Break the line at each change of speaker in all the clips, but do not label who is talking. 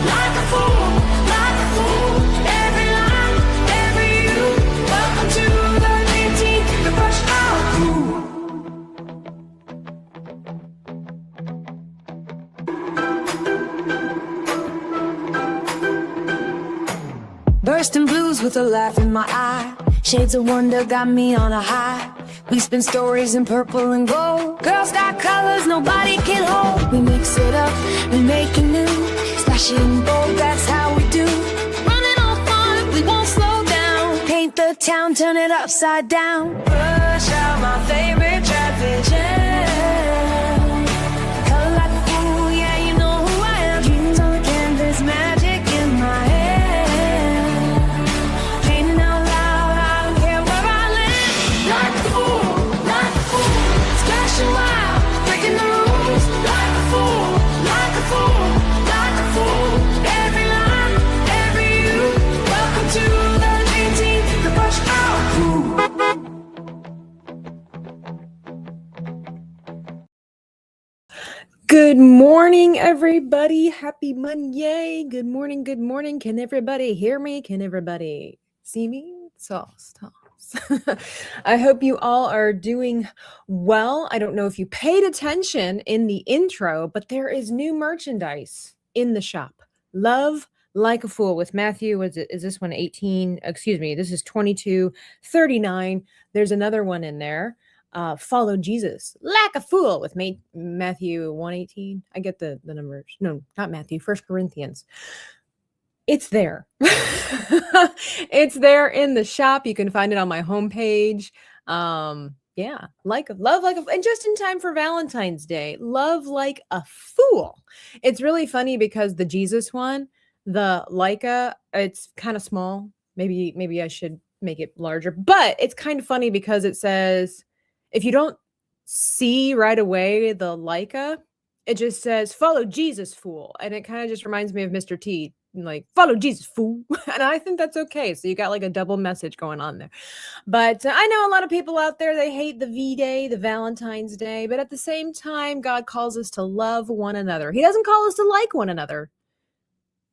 like a fool, like a fool. Every line, every you. Welcome to the 18th, the brush out crew. Bursting blues with a laugh in my eye. Shades of wonder got me on a high. We spin stories in purple and gold. Girls got colors nobody can hold. We mix it up, we make it new. Splash it in bold, that's how we do. Running on fun, we won't slow down. Paint the town, turn it upside down. Push out my favorite traffic jam. Color like a fool, yeah, you know who I am. Dreams on the canvas, magic in my head. Painting out loud, I don't care where I live. Like a fool, like a fool. Splashing wild, breaking the rules. Like a fool, like a fool, like a fool. Every line, every you. Welcome to the 18th, the brush out crew.
Good morning, everybody. Happy Monday. Good morning. Good morning. Can everybody hear me? Can everybody see me? Sauce. I hope you all are doing well. I don't know if you paid attention in the intro, but there is new merchandise in the shop. Love Like a Fool with Matthew. Is this one 18? Excuse me. This is 2239. There's another one in there. Follow Jesus like a fool with Matthew 1:18. I get the numbers. No, not Matthew. 1 Corinthians. It's there. It's there in the shop. You can find it on my homepage. Love like a, and just in time for Valentine's Day. Love like a fool. It's really funny because the Jesus one, the Leica, it's kind of small. Maybe I should make it larger, but it's kind of funny because it says, if you don't see right away the Leica, it just says, follow Jesus, fool. And it kind of just reminds me of Mr. T, like, follow Jesus, fool. And I think that's okay. So you got like a double message going on there. But I know a lot of people out there, they hate the V-Day, the Valentine's Day. But at the same time, God calls us to love one another. He doesn't call us to like one another.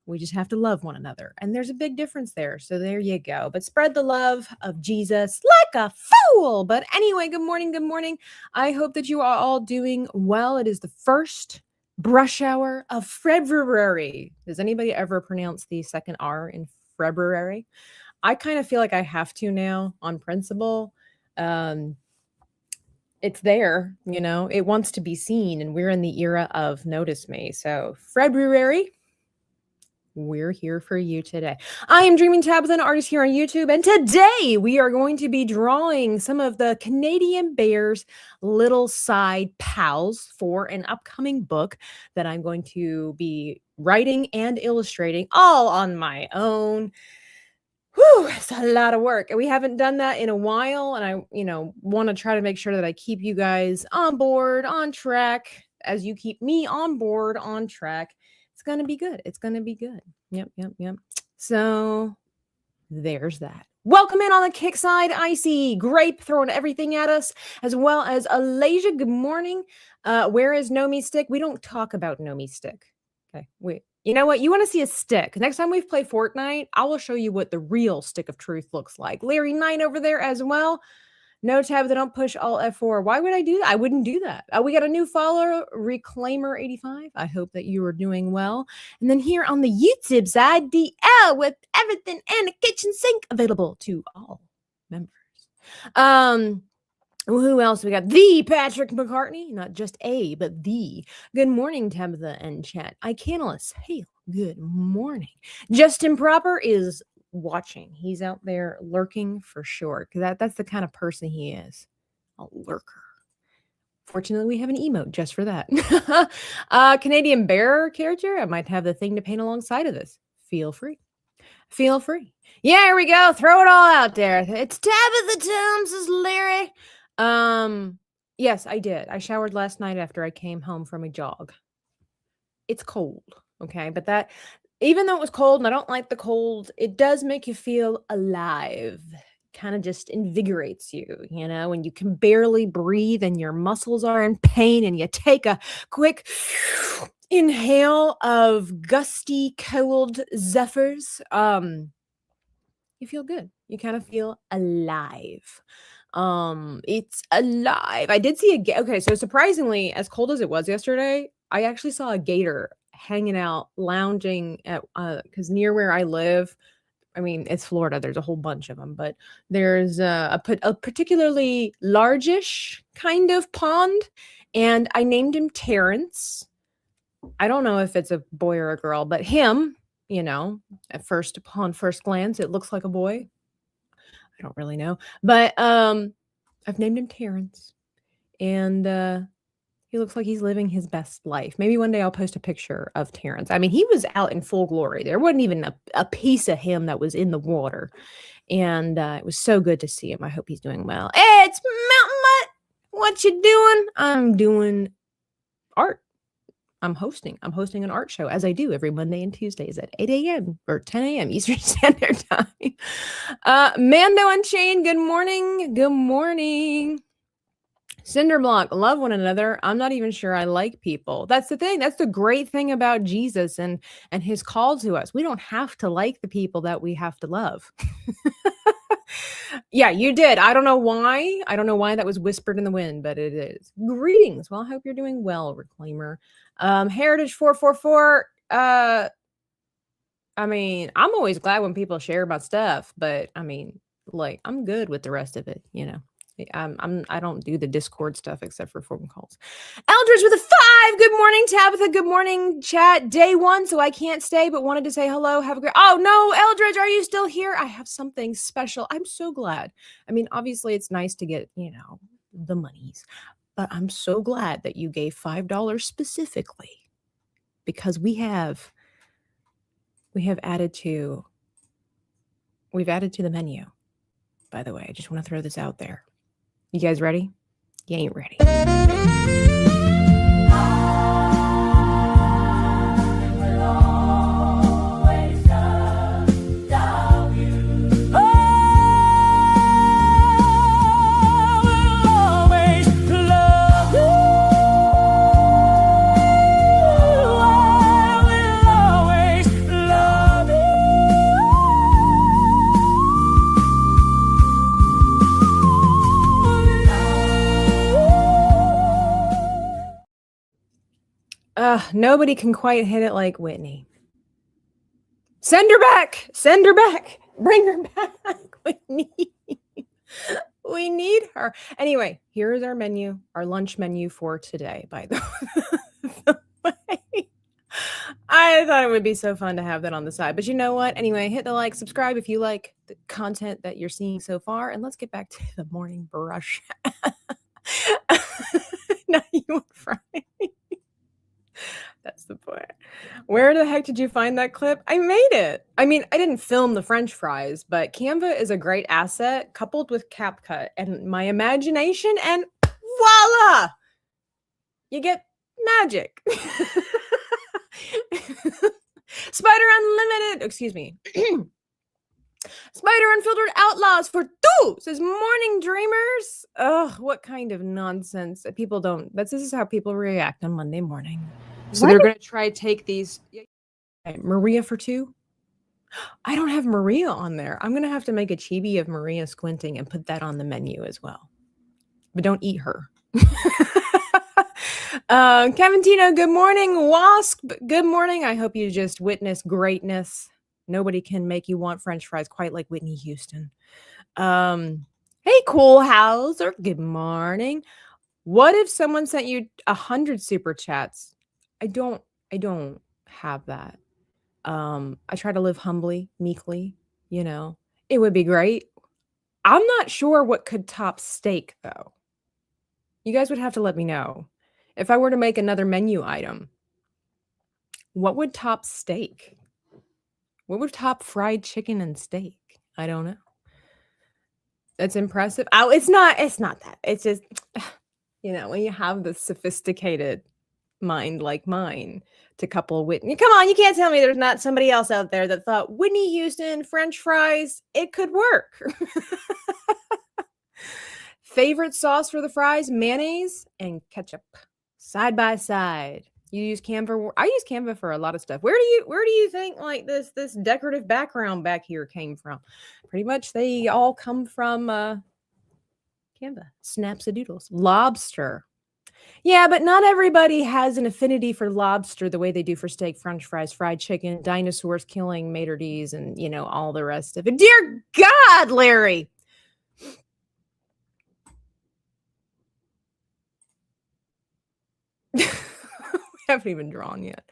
We just have to love one another. And there's a big difference there. So there you go. But spread the love of Jesus like a fool. But anyway, good morning. Good morning. I hope that you are all doing well. It is the first brush hour of February. Does anybody ever pronounce the second R in February? I kind of feel like I have to now on principle. It's there, you know, it wants to be seen. And we're in the era of notice me. So February. We're here for you today. I am Dreaming Tabitha, an artist here on YouTube, and today we are going to be drawing some of the Canadian Bears little side pals for an upcoming book that I'm going to be writing and illustrating all on my own. Whew, it's a lot of work. We haven't done that in a while, and I, want to try to make sure that I keep you guys on board, on track, as you keep me on board, on track. It's going to be good. It's going to be good. Yep. So there's that. Welcome in on the kick side. I see Grape throwing everything at us, as well as Alasia. Good morning. Where is Nomi Stick? We don't talk about Nomi Stick. Okay. Wait. You know what? You want to see a stick. Next time we play Fortnite, I will show you what the real stick of truth looks like. Larry Knight over there as well. No, Tab, they don't push all F4. Why would I do that? I wouldn't do that. We got a new follower, Reclaimer85. I hope that you are doing well. And then here on the YouTube side, DL with everything and a kitchen sink available to all members. Who else? We got the Patrick McCartney, not just a, but the. Good morning, Tabitha and chat. Icanalus, hey, good morning. Justin Proper is watching. He's out there lurking for sure, because that's the kind of person he is, a lurker. Fortunately, we have an emote just for that. Canadian Bear character. I might have the thing to paint alongside of this. Feel free. Yeah, here we go. Throw it all out there. It's Tabitha Toombs, says Larry. Yes, I did. I showered last night after I came home from a jog. It's cold, okay, but that. Even though it was cold and I don't like the cold, it does make you feel alive. Kind of just invigorates you, when you can barely breathe and your muscles are in pain and you take a quick inhale of gusty, cold zephyrs, you feel good. You kind of feel alive. It's alive. I did see okay, so surprisingly, as cold as it was yesterday, I actually saw a gator hanging out, lounging at because near where I live, I mean, it's Florida. There's a whole bunch of them, but there's a particularly largish kind of pond, and I named him Terrence. I don't know if it's a boy or a girl, but him, upon first glance, it looks like a boy. I don't really know, but I've named him Terrence, and he looks like he's living his best life. Maybe one day I'll post a picture of Terrence. I mean, he was out in full glory. There wasn't even a piece of him that was in the water. And it was so good to see him. I hope he's doing well. Hey, it's Mountain Mutt. What you doing? I'm doing art. I'm hosting an art show, as I do every Monday and Tuesdays at 8 a.m. or 10 a.m. Eastern Standard Time. Mando Unchained, good morning. Good morning. Cinderblock, love one another. I'm not even sure I like people. That's the thing. That's the great thing about Jesus and his call to us. We don't have to like the people that we have to love. Yeah, you did. I don't know why. I don't know why that was whispered in the wind, but it is. Greetings. Well, I hope you're doing well, Reclaimer. Heritage 444. I mean, I'm always glad when people share about stuff, but I mean, like, I'm good with the rest of it, I don't do the Discord stuff except for phone calls. Eldridge with a 5. Good morning, Tabitha. Good morning, chat. Day 1, so I can't stay, but wanted to say hello. Have a great. Oh no, Eldridge, are you still here? I have something special. I'm so glad. I mean, obviously, it's nice to get the monies, but I'm so glad that you gave $5 specifically because we've added to the menu. By the way, I just want to throw this out there. You guys ready? You ain't ready. Nobody can quite hit it like Whitney. Send her back. Send her back. Bring her back. We need her. Anyway, here is our menu, our lunch menu for today, by the way. I thought it would be so fun to have that on the side. But you know what? Anyway, hit the like, subscribe if you like the content that you're seeing so far. And let's get back to the morning brush. Now you want Friday. That's the point. Where the heck did you find that clip? I made it. I mean, I didn't film the French fries, but Canva is a great asset coupled with CapCut and my imagination, and voila! You get magic. Spider Unlimited. Excuse me. Spider Unfiltered Outlaws for two says morning dreamers. Ugh, what kind of nonsense. People don't. This is how people react on Monday morning. So they're going to try to take these. Maria for 2. I don't have Maria on there. I'm going to have to make a chibi of Maria squinting and put that on the menu as well. But don't eat her. Kevin Tino, good morning. Wasp, good morning. I hope you just witnessed greatness. Nobody can make you want French fries quite like Whitney Houston. Hey, Cool Hauser, good morning. What if someone sent you 100 super chats? I don't have that. I try to live humbly, meekly, It would be great. I'm not sure what could top steak, though. You guys would have to let me know. If I were to make another menu item, what would top steak? What would top fried chicken and steak? I don't know. That's impressive. Oh, it's not that. It's just, when you have the sophisticated mind like mine to couple Whitney. Come on, you can't tell me there's not somebody else out there that thought Whitney Houston, French fries, it could work. Favorite sauce for the fries? Mayonnaise and ketchup. Side by side. You use Canva? I use Canva for a lot of stuff. Where do you think like this decorative background back here came from? Pretty much they all come from Canva. Snapsadoodles. Lobster. Yeah, but not everybody has an affinity for lobster the way they do for steak, french fries, fried chicken, dinosaurs killing maitre d's, and all the rest of it. Dear God, Larry. We haven't even drawn yet.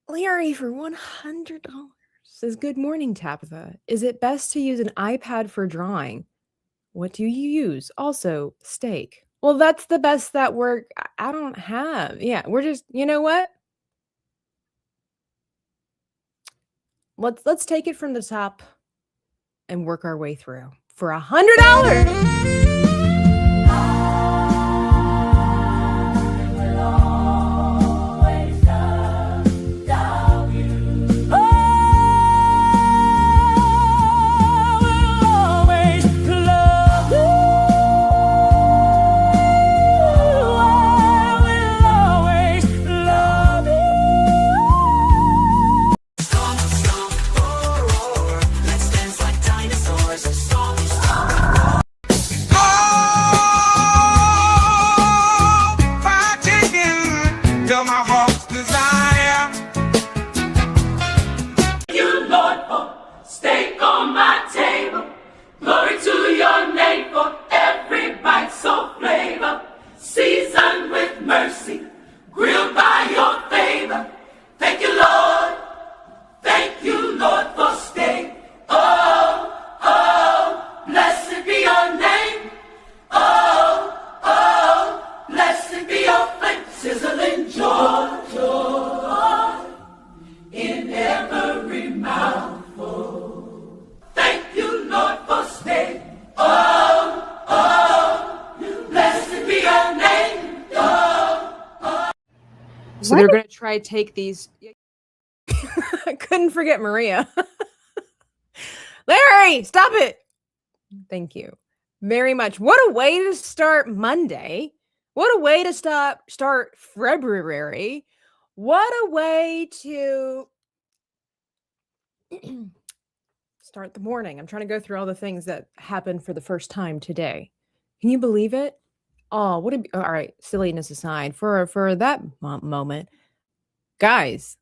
Larry for $100 says, good morning, Tabitha. Is it best to use an iPad for drawing? What do you use? Also, steak. Well, that's the best that work. I don't have. Yeah, we're just, you know what? Let's take it from the top and work our way through for $100. So they're going to try to take these. I couldn't forget Maria. Larry, stop it. Thank you very much. What a way to start Monday. What a way to start February. What a way to start the morning. I'm trying to go through all the things that happened for the first time today. Can you believe it? Oh, all right, silliness aside, for that moment, guys,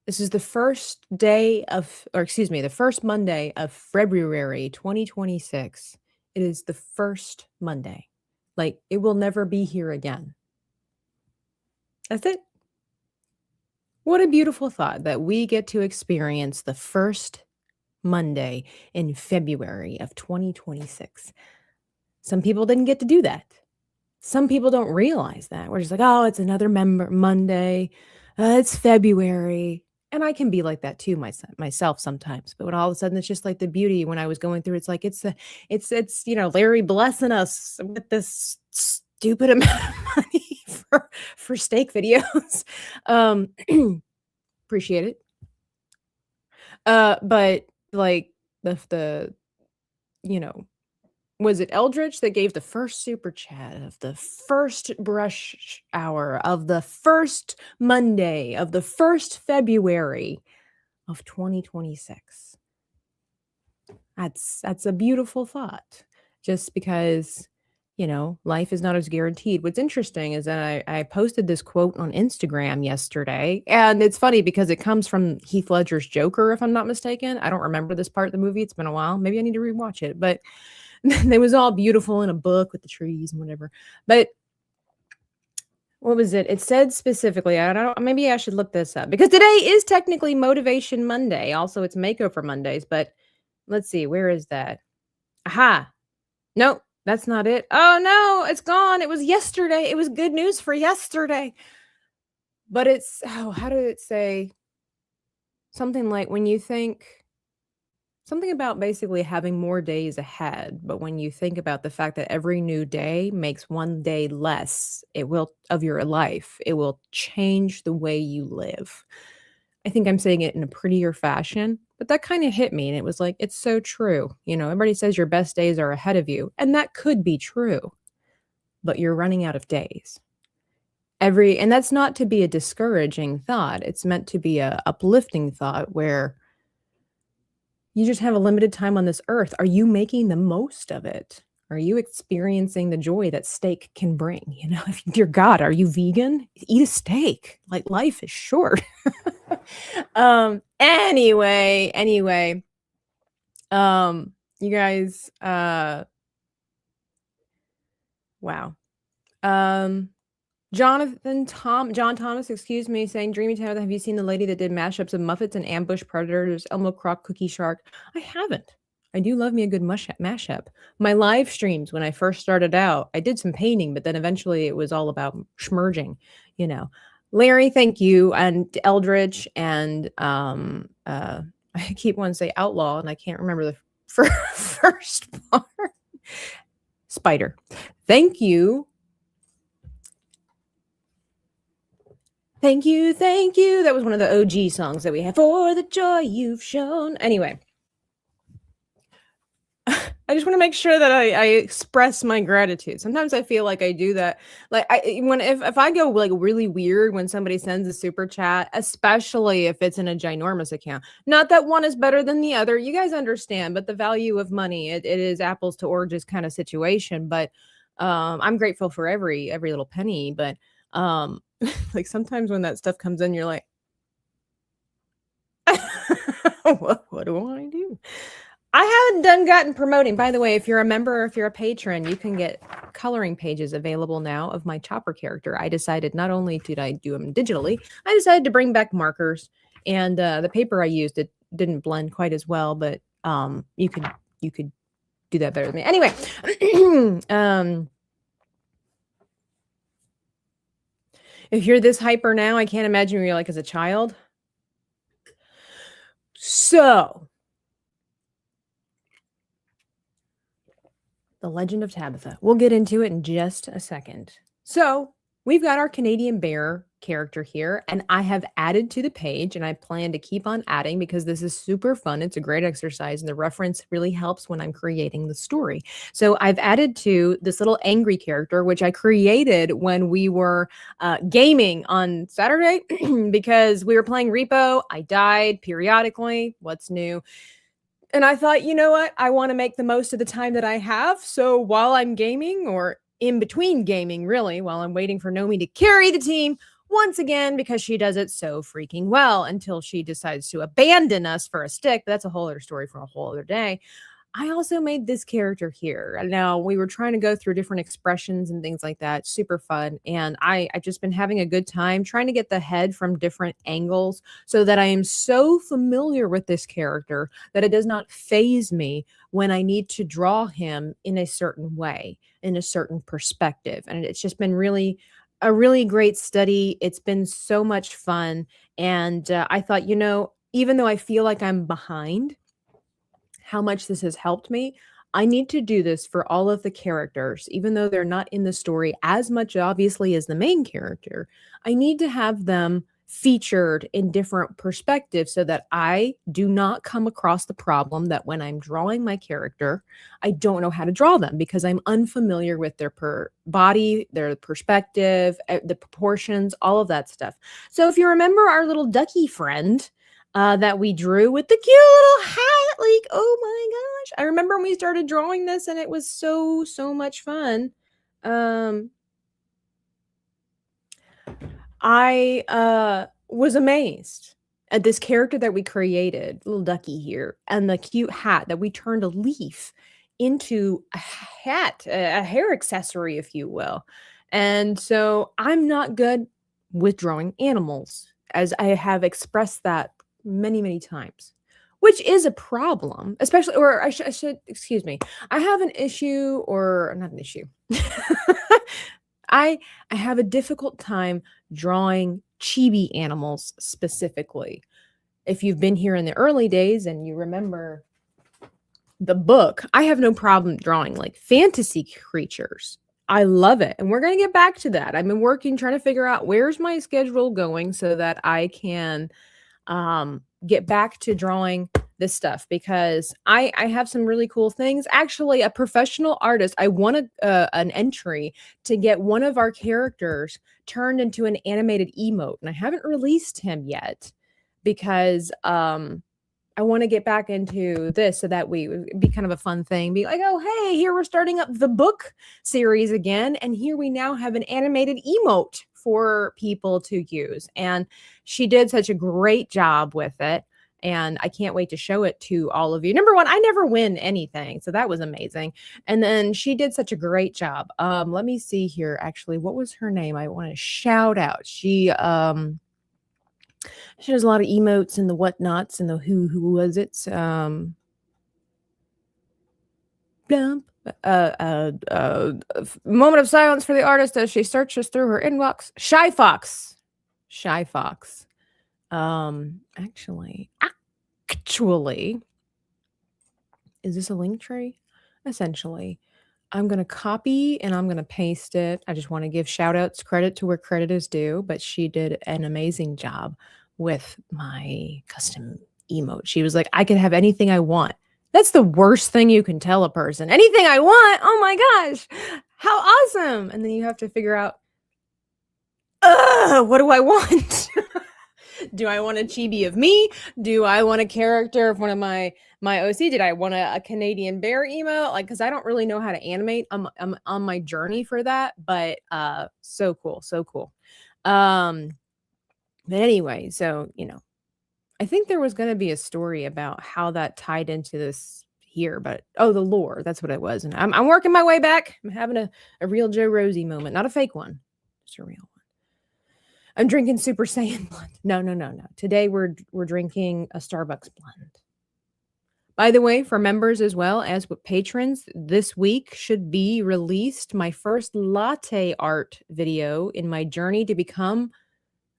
this is the first day of, the first Monday of February 2026. It is the first Monday. Like, it will never be here again. That's it. What a beautiful thought that we get to experience the first Monday in February of 2026. Some people didn't get to do that. Some people don't realize that. We're just like, oh, it's another Monday. It's February. And I can be like that too myself sometimes. But when all of a sudden it's just like the beauty when I was going through, it's like it's Larry blessing us with this stupid amount of money for steak videos. Appreciate it. But like the was it Eldridge that gave the first super chat of the first brush hour of the first Monday of the first February of 2026? That's a beautiful thought, just because, life is not as guaranteed. What's interesting is that I posted this quote on Instagram yesterday, and it's funny because it comes from Heath Ledger's Joker, if I'm not mistaken. I don't remember this part of the movie. It's been a while. Maybe I need to rewatch it, but it was all beautiful in a book with the trees and whatever. But what was it? It said specifically, I don't know, maybe I should look this up because today is technically Motivation Monday. Also, it's Makeover Mondays, but let's see, where is that? Aha. Nope, that's not it. Oh no, it's gone. It was yesterday. It was good news for yesterday. But how did it say? Something like when you think something about basically having more days ahead, but when you think about the fact that every new day makes one day less, of your life, it will change the way you live. I think I'm saying it in a prettier fashion, but that kind of hit me, and it was like, it's so true. Everybody says your best days are ahead of you, and that could be true. but you're running out of days. And that's not to be a discouraging thought. It's meant to be a uplifting thought where you just have a limited time on this earth. Are you making the most of it? Are you experiencing the joy that steak can bring? You know, dear God, are you vegan? Eat a steak. Like, life is short. Anyway, you guys, wow. John Thomas, excuse me, saying, Dreamy Town, have you seen the lady that did mashups of Muppets and Ambush Predators, Elmo Croc, Cookie Shark? I haven't. I do love me a good mashup. My live streams, when I first started out, I did some painting, but then eventually it was all about schmerging, you know. Larry, thank you, and Eldritch, and I keep wanting to say Outlaw, and I can't remember the first part. Spider. Thank you. Thank you. That was one of the OG songs that we have. For the joy you've shown. Anyway, I just want to make sure that I express my gratitude. Sometimes I feel like I do that. Like if I go like really weird when somebody sends a super chat, especially if it's in a ginormous account. Not that one is better than the other. You guys understand, but the value of money, it is apples to oranges kind of situation. But I'm grateful for every little penny. But like sometimes when that stuff comes in, you're like, what do I do? I haven't gotten promoting. By the way, if you're a member or if you're a patron, you can get coloring pages available now of my Chopper character. I decided not only did I do them digitally, I decided to bring back markers, and the paper I used, it didn't blend quite as well, but you could do that better than me. Anyway, if you're this hyper now, I can't imagine what you're like as a child. So, The Legend of Tabitha. We'll get into it in just a second. So, we've got our Canadian bear character here, and I have added to the page, and I plan to keep on adding because this is super fun. It's a great exercise, and the reference really helps when I'm creating the story. So I've added to this little angry character, which I created when we were gaming on Saturday because we were playing Repo. I died periodically. What's new? And I thought, you know what? I want to make the most of the time that I have. So while I'm gaming, or in between gaming, really, while I'm waiting for Nomi to carry the team once again, because she does it so freaking well until she decides to abandon us for a stick. But that's a whole other story for a whole other day. I also made this character here. Now, we were trying to go through different expressions and things like that. Super fun. And I've just been having a good time trying to get the head from different angles so that I am so familiar with this character that it does not faze me when I need to draw him in a certain way, in a certain perspective. And it's just been a really great study. It's been so much fun. And I thought, even though I feel like I'm behind, how much this has helped me, I need to do this for all of the characters, even though they're not in the story as much, obviously, as the main character. I need to have them featured in different perspectives so that I do not come across the problem that when I'm drawing my character, I don't know how to draw them because I'm unfamiliar with their body, their perspective, the proportions, all of that stuff. So if you remember our little ducky friend, that we drew with the cute little hat. Like, oh my gosh. I remember when we started drawing this and it was so much fun. I was amazed at this character that we created, little ducky here, and the cute hat that we turned a leaf into a hat, a hair accessory, if you will. And so I'm not good with drawing animals, as I have expressed that many times, which is a problem, especially, or I should, excuse me. I have an issue, or not an issue. I have a difficult time drawing chibi animals specifically. If you've been here in the early days and you remember the book, I have no problem drawing like fantasy creatures. I love it. And we're going to get back to that. I've been working, trying to figure out where's my schedule going so that I can get back to drawing this stuff because I have some really cool things. Actually, a professional artist, I won an entry to get one of our characters turned into an animated emote, and I haven't released him yet because I want to get back into this so that it would be kind of a fun thing. Be like, oh, hey, here we're starting up the book series again. And here we now have an animated emote for people to use. And she did such a great job with it. And I can't wait to show it to all of you. Number one, I never win anything. So that was amazing. And then she did such a great job. Let me see here. Actually, what was her name? I want to shout out. She has a lot of emotes and the whatnots and the who was it? Moment of silence for the artist as she searches through her inbox. Shy Fox. Actually, is this a link tree? Essentially, I'm going to copy and I'm going to paste it. I just want to give shout outs, credit to where credit is due, but she did an amazing job with my custom emote. She was like, I could have anything I want. That's the worst thing you can tell a person. Anything I want. Oh my gosh. How awesome. And then you have to figure out, what do I want? Do I want a chibi of me? Do I want a character of one of my OC? Did I want a Canadian bear emo? Like, because I don't really know how to animate. I'm on my journey for that, but so cool. But anyway, so I think there was going to be a story about how that tied into this here, but the lore, that's what it was. And I'm working my way back. I'm having a real Joe Rosie moment, not a fake one, just a real one. I'm drinking Super Saiyan blend. No. Today we're drinking a Starbucks blend. By the way, for members as well as with patrons, this week should be released my first latte art video in my journey to become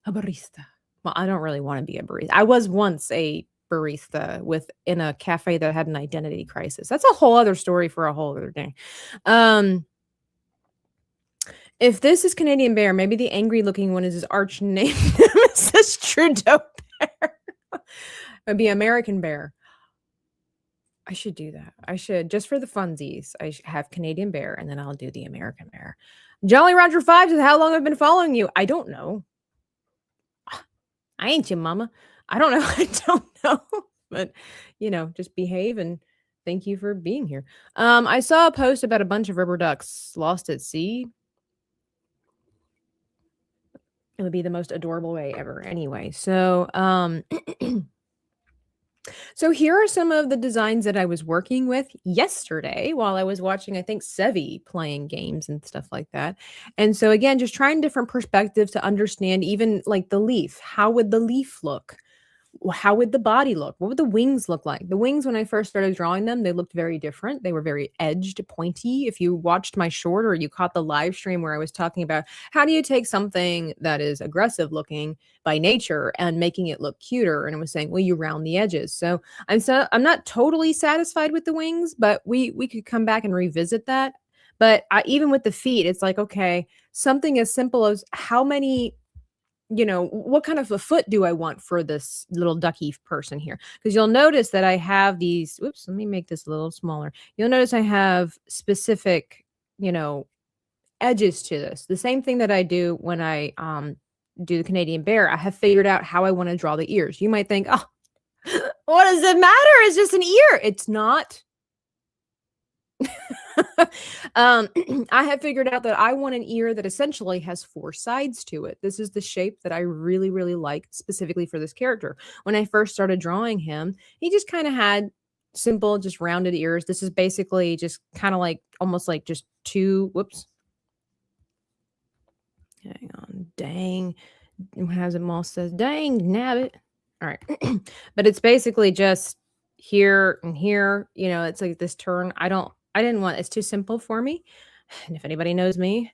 a barista. Well, I don't really want to be a barista. I was once a barista in a cafe that had an identity crisis. That's a whole other story for a whole other day. If this is Canadian Bear, maybe the angry looking one is his arch name nemesis Trudeau Bear. It'd be American Bear. I should do that. I should, just for the funsies. I should have Canadian Bear and then I'll do the American Bear. Jolly Roger 5 says, how long I've been following you? I don't know. I ain't your mama. I don't know. I don't know. But, just behave and thank you for being here. I saw a post about a bunch of rubber ducks lost at sea. It would be the most adorable way ever. Anyway, so so here are some of the designs that I was working with yesterday while I was watching, I think, Sevi playing games and stuff like that. And so again, just trying different perspectives to understand even like the leaf. How would the leaf look? How would the body look? What would the wings look like? The wings, when I first started drawing them, they looked very different. They were very edged, pointy. If you watched my short or you caught the live stream where I was talking about how do you take something that is aggressive looking by nature and making it look cuter, and it was saying, well, you round the edges. So I'm not totally satisfied with the wings, but we could come back and revisit that. But even with the feet, it's like, okay, something as simple as how many, what kind of a foot do I want for this little ducky person here? Because you'll notice that I have these, let me make this a little smaller. You'll notice I have specific, edges to this. The same thing that I do when I do the Canadian Bear. I have figured out how I want to draw the ears. You might think, oh, what does it matter? It's just an ear. It's not. I have figured out that I want an ear that essentially has 4 sides to it. This is the shape that I really, really like specifically for this character. When I first started drawing him, he just kind of had simple, just rounded ears. This is basically just kind of like, almost like just 2, whoops. Hang on, dang. Has it Moss says, dang, nabbit. All right. But it's basically just here and here, it's like this turn. I didn't want, it's too simple for me. And if anybody knows me,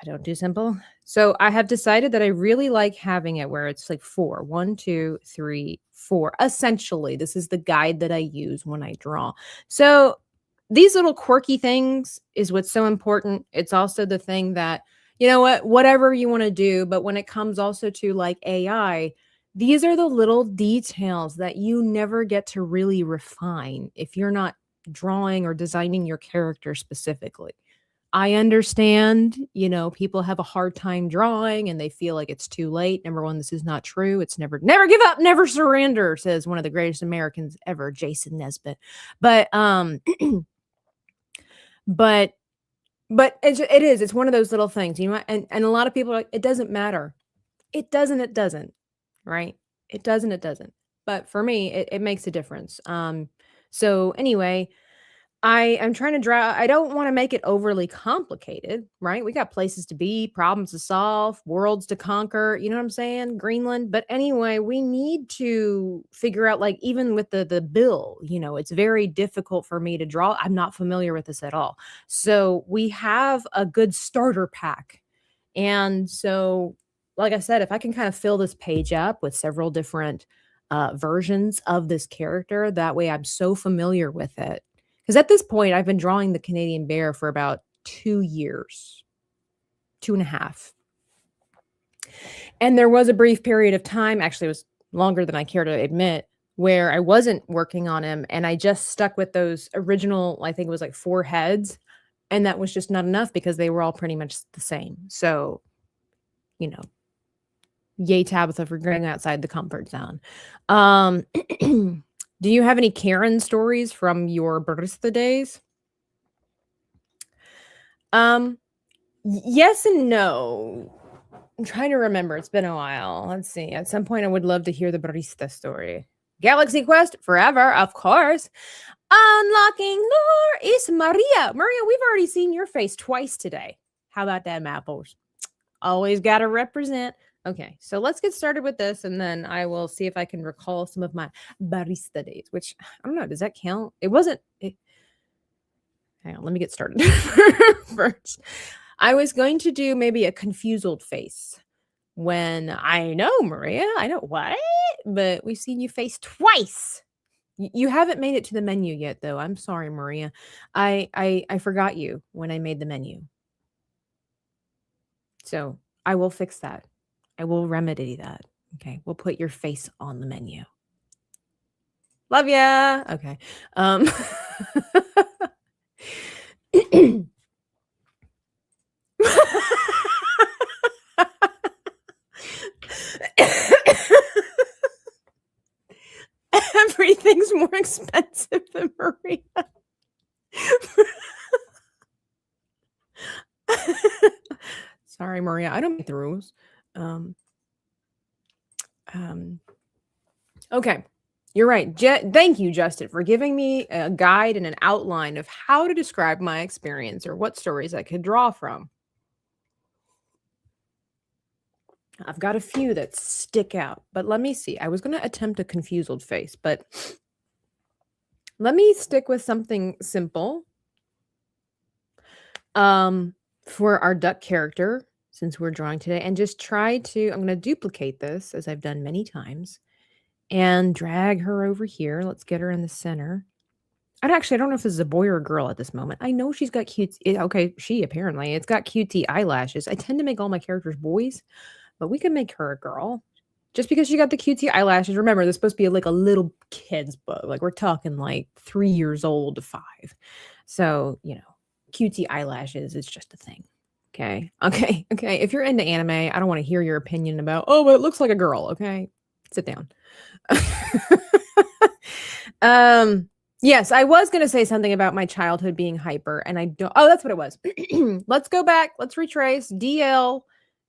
I don't do simple. So I have decided that I really like having it where it's like 4. 1, 2, 3, 4. Essentially, this is the guide that I use when I draw. So these little quirky things is what's so important. It's also the thing that, whatever you want to do. But when it comes also to like AI, These are the little details that you never get to really refine if you're not drawing or designing your character specifically. I understand, people have a hard time drawing and they feel like it's too late. Number one, this is not true. It's never give up, never surrender, says one of the greatest Americans ever, Jason Nesbitt. But but it's one of those little things, and a lot of people are like, it doesn't matter. It doesn't, right? It doesn't. But for me, it makes a difference. So anyway, I'm trying to draw. I don't want to make it overly complicated, right? We got places to be, problems to solve, worlds to conquer. You know what I'm saying? Greenland. But anyway, we need to figure out, like, even with the bill, it's very difficult for me to draw. I'm not familiar with this at all. So we have a good starter pack. And so, like I said, if I can kind of fill this page up with several different versions of this character, that way I'm so familiar with it. Because at this point, I've been drawing the Canadian bear for about 2 years, 2.5. And there was a brief period of time, actually it was longer than I care to admit, where I wasn't working on him and I just stuck with those original, I think it was like 4 heads. And that was just not enough because they were all pretty much the same. So, yay, Tabitha, for going outside the comfort zone. Do you have any Karen stories from your barista days? Yes and no. I'm trying to remember. It's been a while. Let's see. At some point, I would love to hear the barista story. Galaxy Quest forever, of course. Unlocking lore is Maria. Maria, we've already seen your face twice today. How about them apples? Always got to represent. Okay, so let's get started with this, and then I will see if I can recall some of my barista days, which, I don't know, does that count? It wasn't... Hang on, let me get started first. I was going to do maybe a confused face when I know, Maria, I know what, but we've seen you face twice. You haven't made it to the menu yet, though. I'm sorry, Maria. I forgot you when I made the menu. So I will fix that. I will remedy that. Okay, we'll put your face on the menu. Love ya. Okay. Everything's more expensive than Maria. Sorry, Maria. I don't make the rules. Okay. You're right. Thank you, Justin, for giving me a guide and an outline of how to describe my experience or what stories I could draw from. I've got a few that stick out, but let me see. I was going to attempt a confused face, but let me stick with something simple. For our duck character, since we're drawing today, and just try to, I'm going to duplicate this as I've done many times and drag her over here. Let's get her in the center. I don't know if this is a boy or a girl at this moment. I know she's got cute, okay, apparently, it's got cutesy eyelashes. I tend to make all my characters boys, but we can make her a girl. Just because she got the cutesy eyelashes, remember, this is supposed to be like a little kid's book. Like, we're talking like 3 years old to 5. So, cutesy eyelashes is just a thing. Okay. If you're into anime, I don't want to hear your opinion about, oh, but it looks like a girl. Okay. Sit down. Yes, I was going to say something about my childhood being hyper, and I don't. Oh, that's what it was. Let's go back. Let's retrace. DL,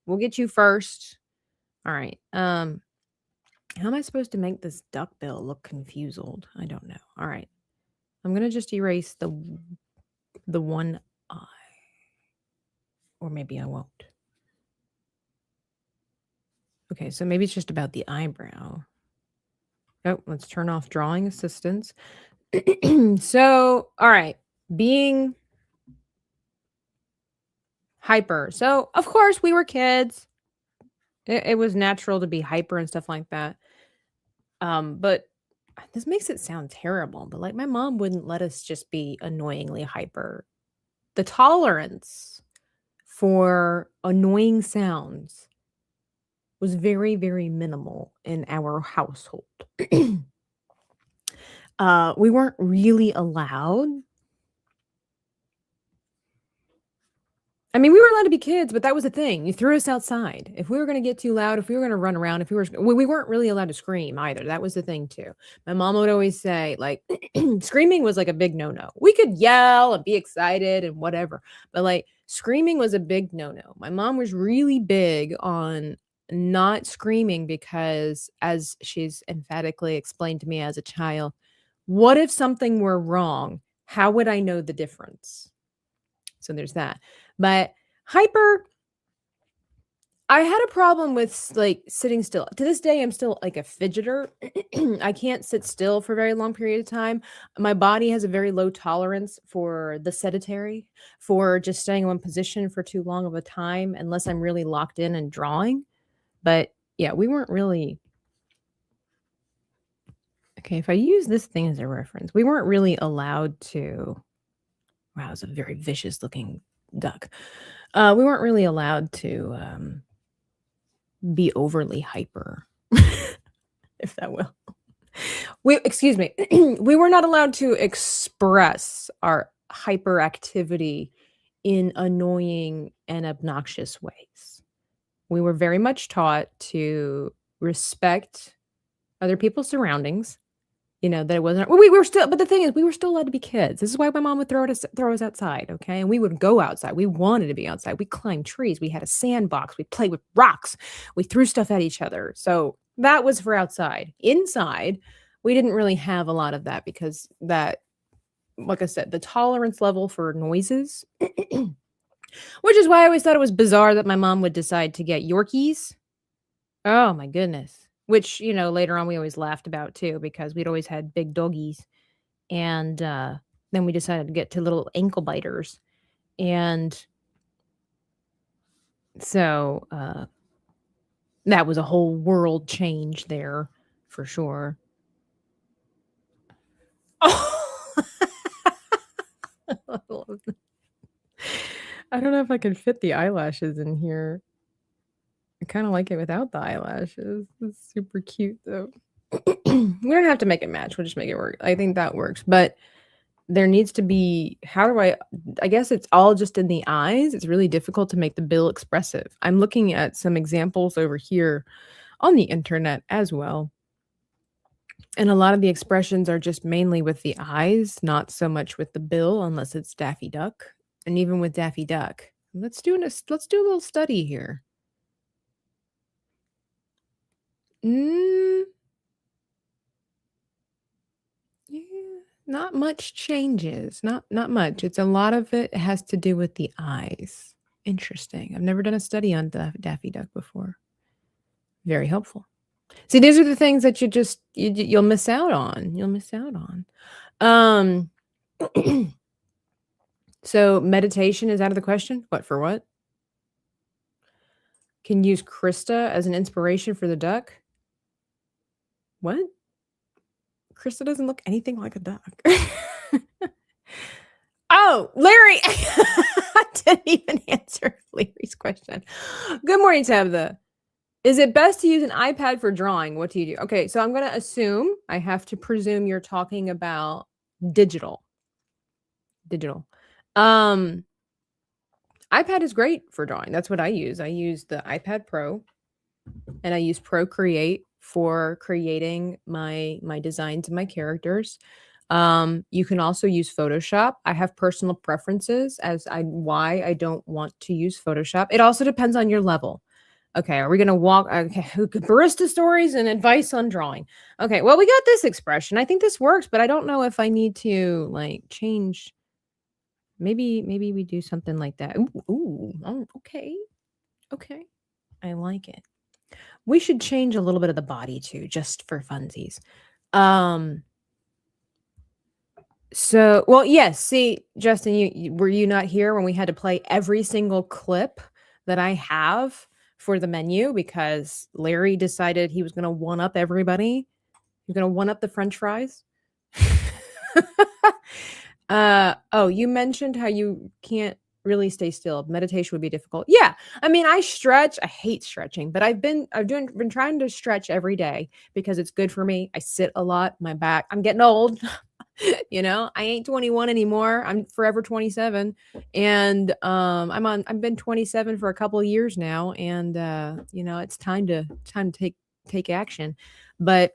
we'll get you first. All right. How am I supposed to make this duck bill look confused? I don't know. All right. I'm going to just erase the one eye. Or maybe I won't. Okay, so maybe it's just about the eyebrow. Oh, let's turn off drawing assistance. So, all right, being hyper. So, of course, we were kids. It was natural to be hyper and stuff like that. But this makes it sound terrible, but like my mom wouldn't let us just be annoyingly hyper. The tolerance for annoying sounds was very, very minimal in our household. We weren't really allowed. I mean, we were allowed to be kids, but that was the thing. You threw us outside. If we were going to get too loud, if we were going to run around, we weren't really allowed to scream either. That was the thing too. My mom would always say, like, screaming was like a big no-no. We could yell and be excited and whatever, but like screaming was a big no-no. My mom was really big on not screaming because, as she's emphatically explained to me as a child, what if something were wrong? How would I know the difference? So there's that. But hyper, I had a problem with like sitting still. To this day, I'm still like a fidgeter. I can't sit still for a very long period of time. My body has a very low tolerance for the sedentary, for just staying in one position for too long of a time, unless I'm really locked in and drawing. But yeah, we weren't really. Okay, if I use this thing as a reference, we weren't really allowed to. Wow, it's a very vicious looking duck. We weren't really allowed to be overly hyper, if that will. Excuse me. We were not allowed to express our hyperactivity in annoying and obnoxious ways. We were very much taught to respect other people's surroundings. You know, that it wasn't, well, we were still, but the thing is, we were still allowed to be kids. This is why my mom would throw us outside, okay? And we would go outside. We wanted to be outside. We climbed trees. We had a sandbox. We played with rocks. We threw stuff at each other. So that was for outside. Inside, we didn't really have a lot of that because that, like I said, the tolerance level for noises, which is why I always thought it was bizarre that my mom would decide to get Yorkies. Oh my goodness. Which, you know, later on we always laughed about too, because we'd always had big doggies. And then we decided to get to little ankle biters. And so that was a whole world change there for sure. Oh, I don't know if I can fit the eyelashes in here. I kind of like it without the eyelashes. It's super cute though. We don't have to make it match. We'll just make it work. I think that works. But there needs to be, I guess it's all just in the eyes. It's really difficult to make the bill expressive. I'm looking at some examples over here on the internet as well. And a lot of the expressions are just mainly with the eyes, not so much with the bill, unless it's Daffy Duck. And even with Daffy Duck, let's do a little study here. Yeah, not much changes. Not much. It's a lot of it has to do with the eyes. Interesting. I've never done a study on Daffy Duck before. Very helpful. See, these are the things that you'll miss out on. You'll miss out on. So meditation is out of the question. What for what? Can use Krista as an inspiration for the duck. What? Krista doesn't look anything like a duck. Oh, Larry! I didn't even answer Larry's question. Good morning, Tabitha. Is it best to use an iPad for drawing? What do you do? Okay, so I'm going to assume, I have to presume you're talking about digital. iPad is great for drawing. That's what I use. I use the iPad Pro, and I use Procreate for creating my designs and my characters. You can also use Photoshop. I have personal preferences why I don't want to use Photoshop. It also depends on your level. Okay, are we going to walk? Okay, barista stories and advice on drawing. Okay, well, we got this expression. I think this works, but I don't know if I need to like change. Maybe we do something like that. Ooh, okay. I like it. We should change a little bit of the body too, just for funsies. So, well, yes. See, Justin, were you not here when we had to play every single clip that I have for the menu because Larry decided he was going to one up everybody? He's going to one up the French fries. Oh, you mentioned how you can't really stay still. Meditation would be difficult. Yeah. I mean, I stretch. I hate stretching, but been trying to stretch every day because it's good for me. I sit a lot, my back. I'm getting old. I ain't 21 anymore. I'm forever 27. And I've been 27 for a couple of years now, and it's time to take action. But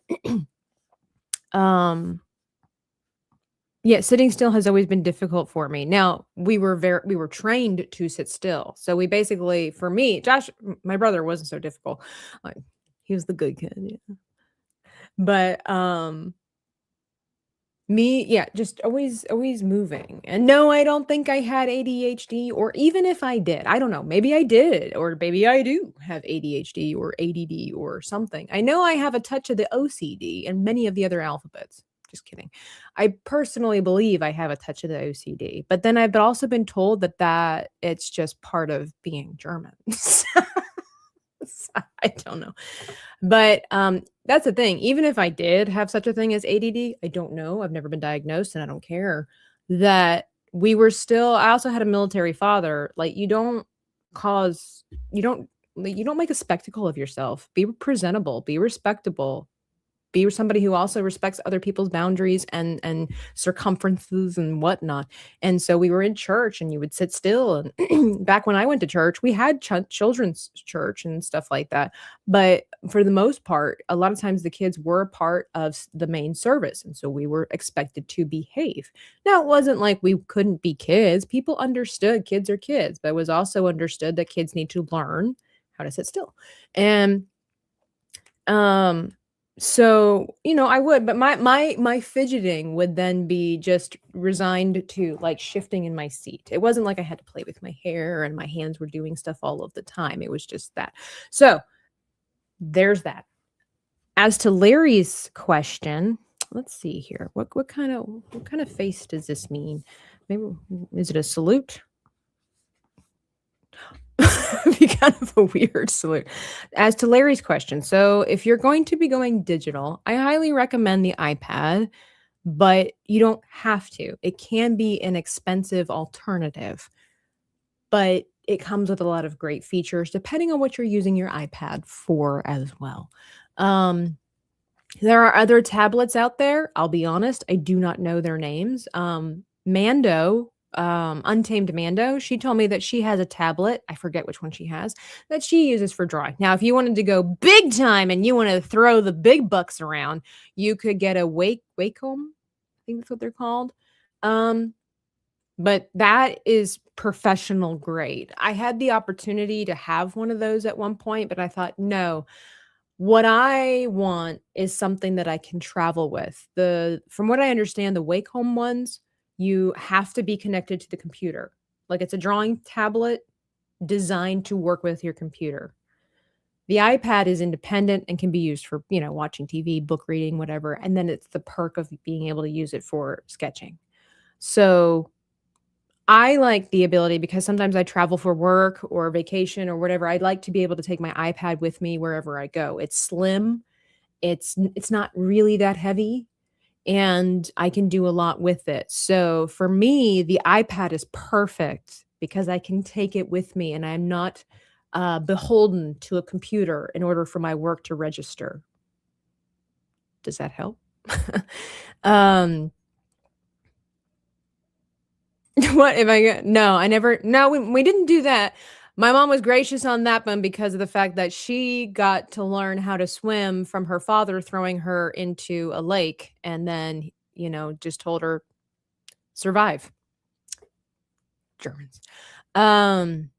yeah, sitting still has always been difficult for me. Now, we were trained to sit still. So we basically, for me, Josh, my brother, wasn't so difficult. Like, he was the good kid, yeah. But me, yeah, just always moving. And no, I don't think I had ADHD, or even if I did, I don't know, maybe I did, or maybe I do have ADHD or ADD or something. I know I have a touch of the OCD and many of the other alphabets. Just kidding. I personally believe I have a touch of the OCD, but then I've also been told that it's just part of being German. I don't know. But that's the thing. Even if I did have such a thing as ADD, I don't know. I've never been diagnosed, and I don't care. That we were still. I also had a military father. Like, you don't make a spectacle of yourself. Be presentable. Be respectable. Be somebody who also respects other people's boundaries and circumferences and whatnot. And so we were in church, and you would sit still. And back when I went to church, we had children's church and stuff like that. But for the most part, a lot of times the kids were a part of the main service. And so we were expected to behave. Now, it wasn't like we couldn't be kids. People understood kids are kids, but it was also understood that kids need to learn how to sit still. And so, I would, but my fidgeting would then be just resigned to like shifting in my seat. It wasn't like I had to play with my hair and my hands were doing stuff all of the time. It was just that. So there's that. As to Larry's question, let's see here. What kind of face does this mean? Maybe, is it a salute? Be kind of a weird salute. As to Larry's question, so if you're going to be going digital, I highly recommend the iPad, but you don't have to. It can be an expensive alternative, but it comes with a lot of great features depending on what you're using your iPad for as well. There are other tablets out there. I'll be honest, I do not know their names. Mando, Untamed Mando, she told me that she has a tablet, I forget which one she has, that she uses for drawing. Now, if you wanted to go big time and you want to throw the big bucks around, you could get a Wacom, I think that's what they're called. But that is professional grade. I had the opportunity to have one of those at one point, but I thought, no, what I want is something that I can travel with. From what I understand, the Wacom ones, you have to be connected to the computer. Like, it's a drawing tablet designed to work with your computer. The iPad is independent and can be used for, watching TV, book reading, whatever. And then it's the perk of being able to use it for sketching. So I like the ability, because sometimes I travel for work or vacation or whatever. I'd like to be able to take my iPad with me wherever I go. It's slim. It's not really that heavy, and I can do a lot with it. So for me, the iPad is perfect because I can take it with me and I'm not beholden to a computer in order for my work to register. Does that help? What if I no, I never, no, we didn't do that. My mom was gracious on that one because of the fact that she got to learn how to swim from her father throwing her into a lake, and then, just told her, survive. Germans. Let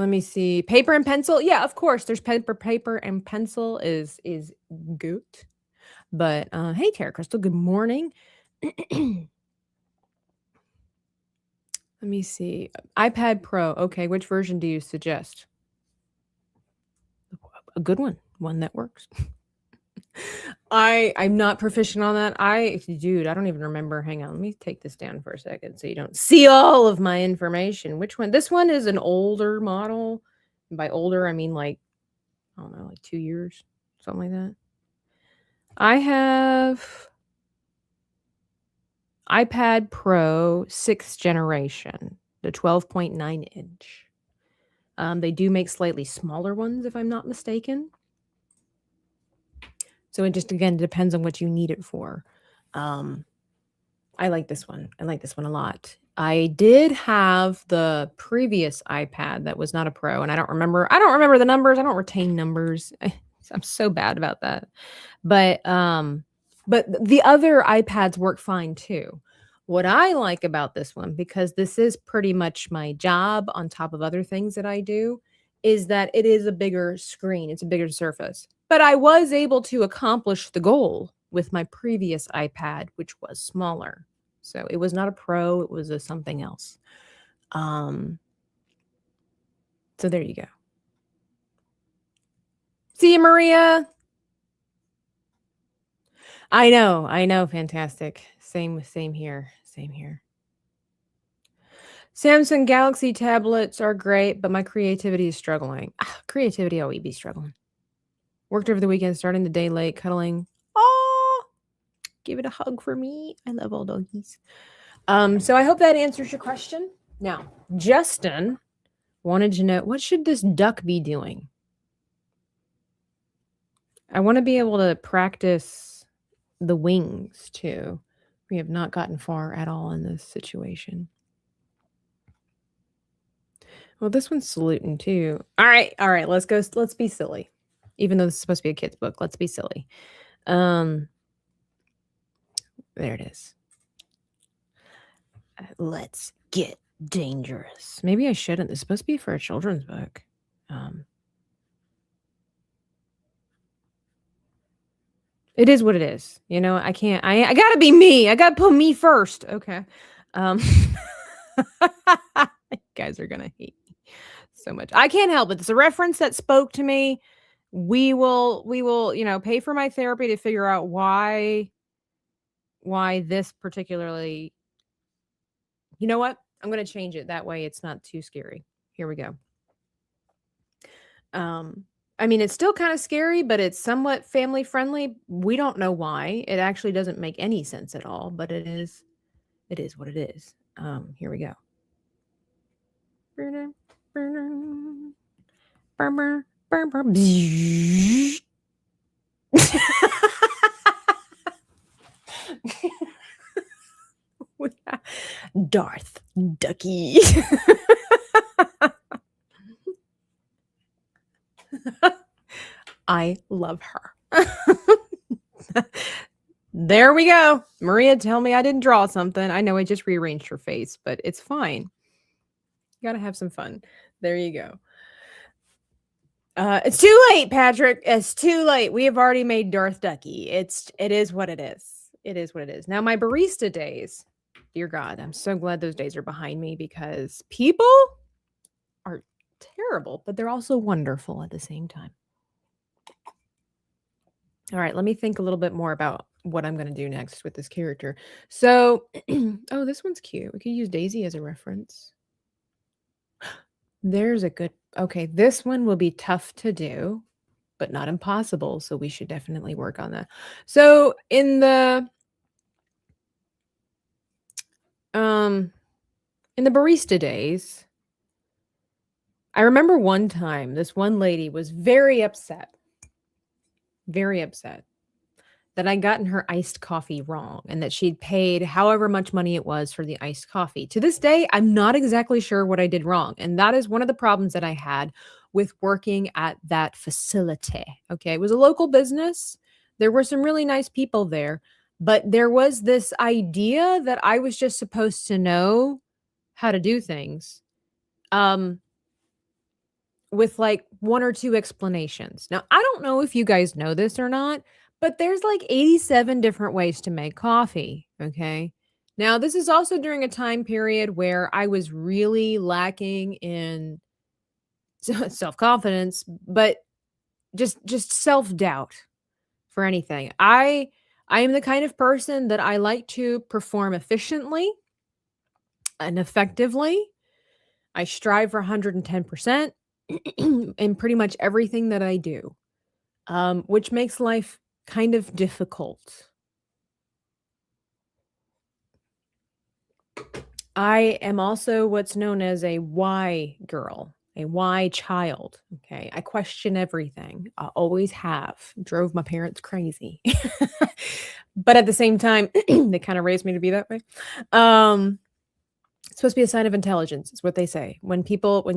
me see. Paper and pencil. Yeah, of course. There's paper and pencil is good. But hey, Tara Crystal, good morning. Let me see. iPad Pro. Okay, which version do you suggest? A good one that works. I'm not proficient on that. Dude, I don't even remember. Hang on, let me take this down for a second so you don't see all of my information. Which one? This one is an older model. And by older, I mean like, I don't know, like 2 years, something like that. I iPad Pro 6th generation, the 12.9 inch. They do make slightly smaller ones, if I'm not mistaken. So it just, again, depends on what you need it for. I like this one. I like this one a lot. I did have the previous iPad that was not a Pro, and I don't remember the numbers. I don't retain numbers. I'm so bad about that. But the other iPads work fine too. What I like about this one, because this is pretty much my job on top of other things that I do, is that it is a bigger screen. It's a bigger surface. But I was able to accomplish the goal with my previous iPad, which was smaller. So it was not a Pro, it was a something else. So there you go. See you, Maria. I know, fantastic. Same here. Samsung Galaxy tablets are great, but my creativity is struggling. Creativity always be struggling. Worked over the weekend, starting the day late, cuddling. Oh, give it a hug for me. I love all doggies. So I hope that answers your question. Now, Justin wanted to know, what should this duck be doing? I want to be able to practice the wings too. We have not gotten far at all in this situation. Well, this one's saluting too. All right, let's go. Let's be silly. Even though this is supposed to be a kid's book, let's be silly. There it is. Let's get dangerous. Maybe I shouldn't. It's supposed to be for a children's book. It is what it is. You know, I can't. I gotta be me. I gotta put me first. Okay. You guys are gonna hate me so much. I can't help it. It's a reference that spoke to me. We will, pay for my therapy to figure out why this particularly. You know what? I'm gonna change it. That way it's not too scary. Here we go. I mean, it's still kind of scary, but it's somewhat family friendly. We don't know why. It actually doesn't make any sense at all, but it is what it is. Here we go. Darth Ducky. I love her. There we go. Maria, tell me I didn't draw something. I know I just rearranged her face, but it's fine. You gotta have some fun. There you go. It's too late, Patrick. It's too late. We have already made Darth Ducky. It is what it is. It is what it is. Now, my barista days, dear God, I'm so glad those days are behind me, because people are terrible, but they're also wonderful at the same time. All right, let me think a little bit more about what I'm going to do next with this character. So, oh, this one's cute. We could use Daisy as a reference. There's a good, okay, this one will be tough to do, but not impossible. So we should definitely work on that. So in the barista days, I remember one time this one lady was very upset that I'd gotten her iced coffee wrong and that she'd paid however much money it was for the iced coffee. To this day, I'm not exactly sure what I did wrong. And that is one of the problems that I had with working at that facility. Okay. It was a local business. There were some really nice people there, but there was this idea that I was just supposed to know how to do things. With like one or two explanations. Now, I don't know if you guys know this or not, but there's like 87 different ways to make coffee. Okay. Now, this is also during a time period where I was really lacking in self-confidence, but just self-doubt for anything. I am the kind of person that I like to perform efficiently and effectively. I strive for 110% in pretty much everything that I do, which makes life kind of difficult. I am also what's known as a why girl, a why child. Okay. I question everything. I always have. Drove my parents crazy. But at the same time, they kind of raised me to be that way. Um, it's supposed to be a sign of intelligence, is what they say. When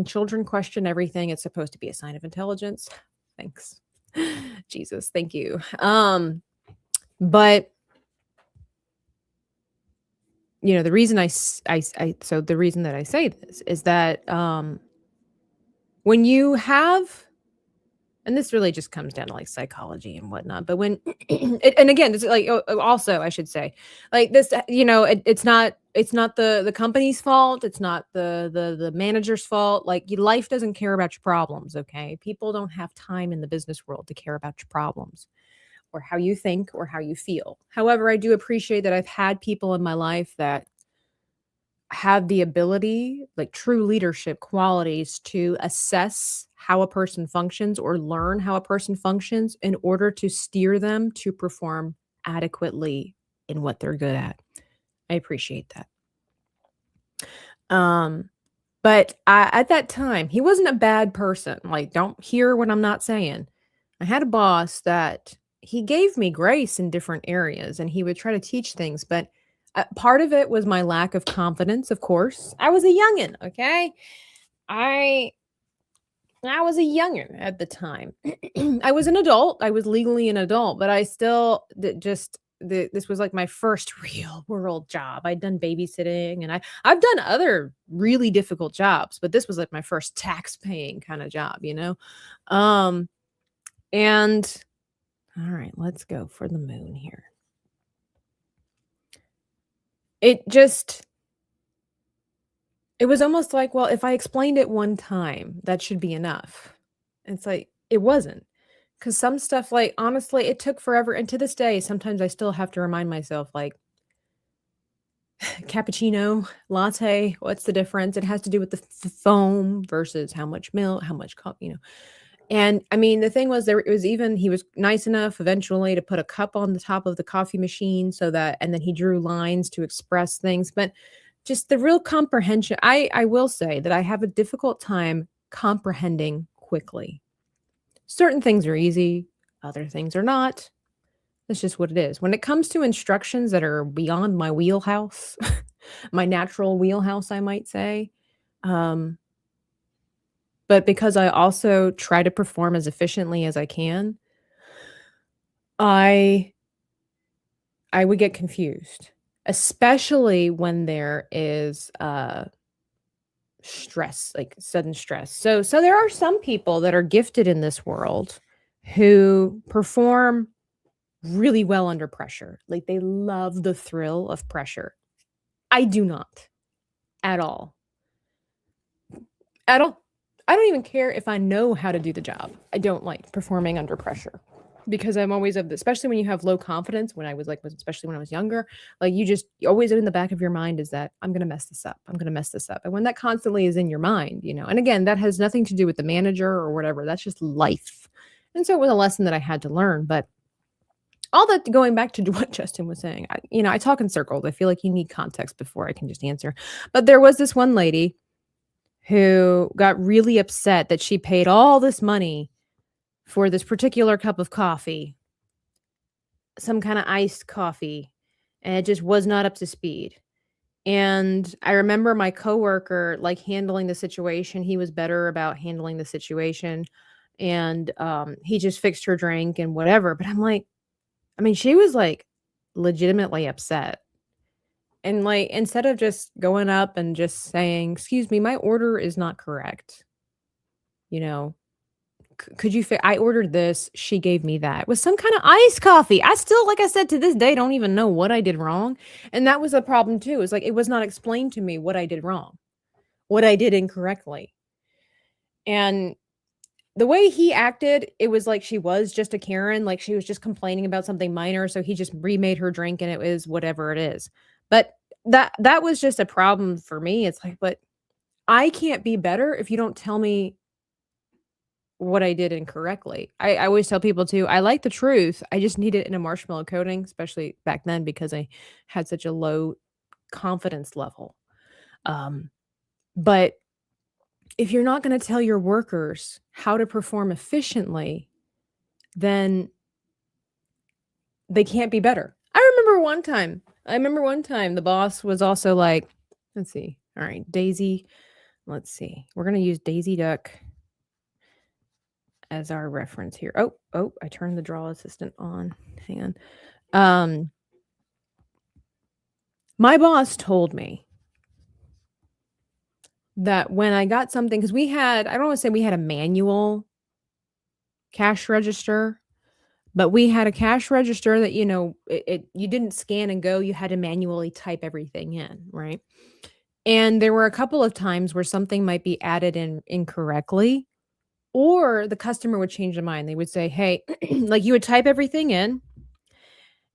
children question everything, it's supposed to be a sign of intelligence. Thanks. Jesus, thank you. But the reason so the reason that I say this is that when you have, and this really just comes down to like psychology and whatnot, but when and again, it's like, also I should say, like this, it's not the company's fault, it's not the manager's fault. Like, life doesn't care about your problems. Okay, people don't have time in the business world to care about your problems or how you think or how you feel. However, I do appreciate that I've had people in my life that have the ability, like true leadership qualities, to assess how a person functions or learn how a person functions in order to steer them to perform adequately in what they're good at. I appreciate that. But at that time, he wasn't a bad person. Like, don't hear what I'm not saying. I had a boss that he gave me grace in different areas and he would try to teach things, but part of it was my lack of confidence, of course. I was a youngin', okay? I was a youngin' at the time. I was an adult. I was legally an adult, but I still this was like my first real world job. I'd done babysitting and I've done other really difficult jobs, but this was like my first tax paying kind of job, you know? And all right, let's go for the moon here. It was almost like, well, if I explained it one time, that should be enough. It's like, it wasn't. Because some stuff, like, honestly, it took forever. And to this day, sometimes I still have to remind myself, like, cappuccino, latte, what's the difference? It has to do with the foam versus how much milk, how much coffee, And I mean, the thing was, he was nice enough eventually to put a cup on the top of the coffee machine and then he drew lines to express things. But just the real comprehension, I will say that I have a difficult time comprehending quickly. Certain things are easy, other things are not. That's just what it is. When it comes to instructions that are beyond my wheelhouse, my natural wheelhouse, I might say, um, but because I also try to perform as efficiently as I can, I would get confused, especially when there is stress, like sudden stress. So there are some people that are gifted in this world who perform really well under pressure. Like, they love the thrill of pressure. I do not at all. At all. I don't even care if I know how to do the job. I don't like performing under pressure because I'm always especially when you have low confidence. Especially when I was younger, like, you always in the back of your mind is that I'm going to mess this up. I'm going to mess this up. And when that constantly is in your mind, and again, that has nothing to do with the manager or whatever. That's just life. And so it was a lesson that I had to learn. But all that, going back to what Justin was saying, I talk in circles. I feel like you need context before I can just answer. But there was this one lady who got really upset that she paid all this money for this particular cup of coffee, some kind of iced coffee, and it just was not up to speed. And I remember my coworker, like, handling the situation. He was better about handling the situation, and he just fixed her drink and whatever. But I'm like, I mean, she was like legitimately upset. And like, instead of just going up and just saying, "Excuse me, my order is not correct. You know, could you I ordered this, she gave me that. It was some kind of iced coffee." I still, like I said, to this day, don't even know what I did wrong. And that was a problem too. It's like, it was not explained to me what I did wrong, what I did incorrectly. And the way he acted, it was like she was just a Karen, like she was just complaining about something minor, so he just remade her drink and it was whatever it is. But that was just a problem for me. It's like, but I can't be better if you don't tell me what I did incorrectly. I always tell people too, I like the truth. I just need it in a marshmallow coating, especially back then because I had such a low confidence level. But if you're not going to tell your workers how to perform efficiently, then they can't be better. I remember one time the boss was also like, let's see. All right, Daisy. Let's see. We're going to use Daisy Duck as our reference here. Oh, I turned the draw assistant on. Hang on. My boss told me that when I got something, because I don't want to say we had a manual cash register, but we had a cash register that, you didn't scan and go, you had to manually type everything in, right? And there were a couple of times where something might be added in incorrectly, or the customer would change their mind. They would say, hey, like you would type everything in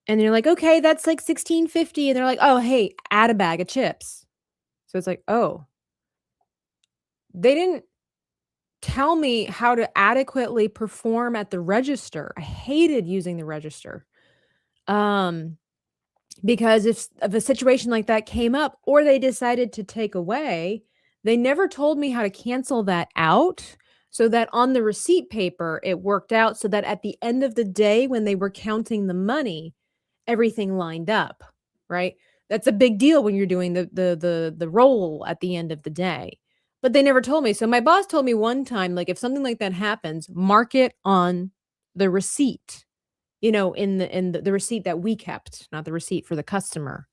and you're like, okay, that's like $16.50. And they're like, oh, hey, add a bag of chips. So it's like, oh, they didn't tell me how to adequately perform at the register. I hated using the register. Because if a situation like that came up or they decided to take away, they never told me how to cancel that out so that on the receipt paper, it worked out so that at the end of the day, when they were counting the money, everything lined up, right? That's a big deal when you're doing the roll at the end of the day. But they never told me. So my boss told me one time, like if something like that happens, mark it on the receipt, in the receipt that we kept, not the receipt for the customer.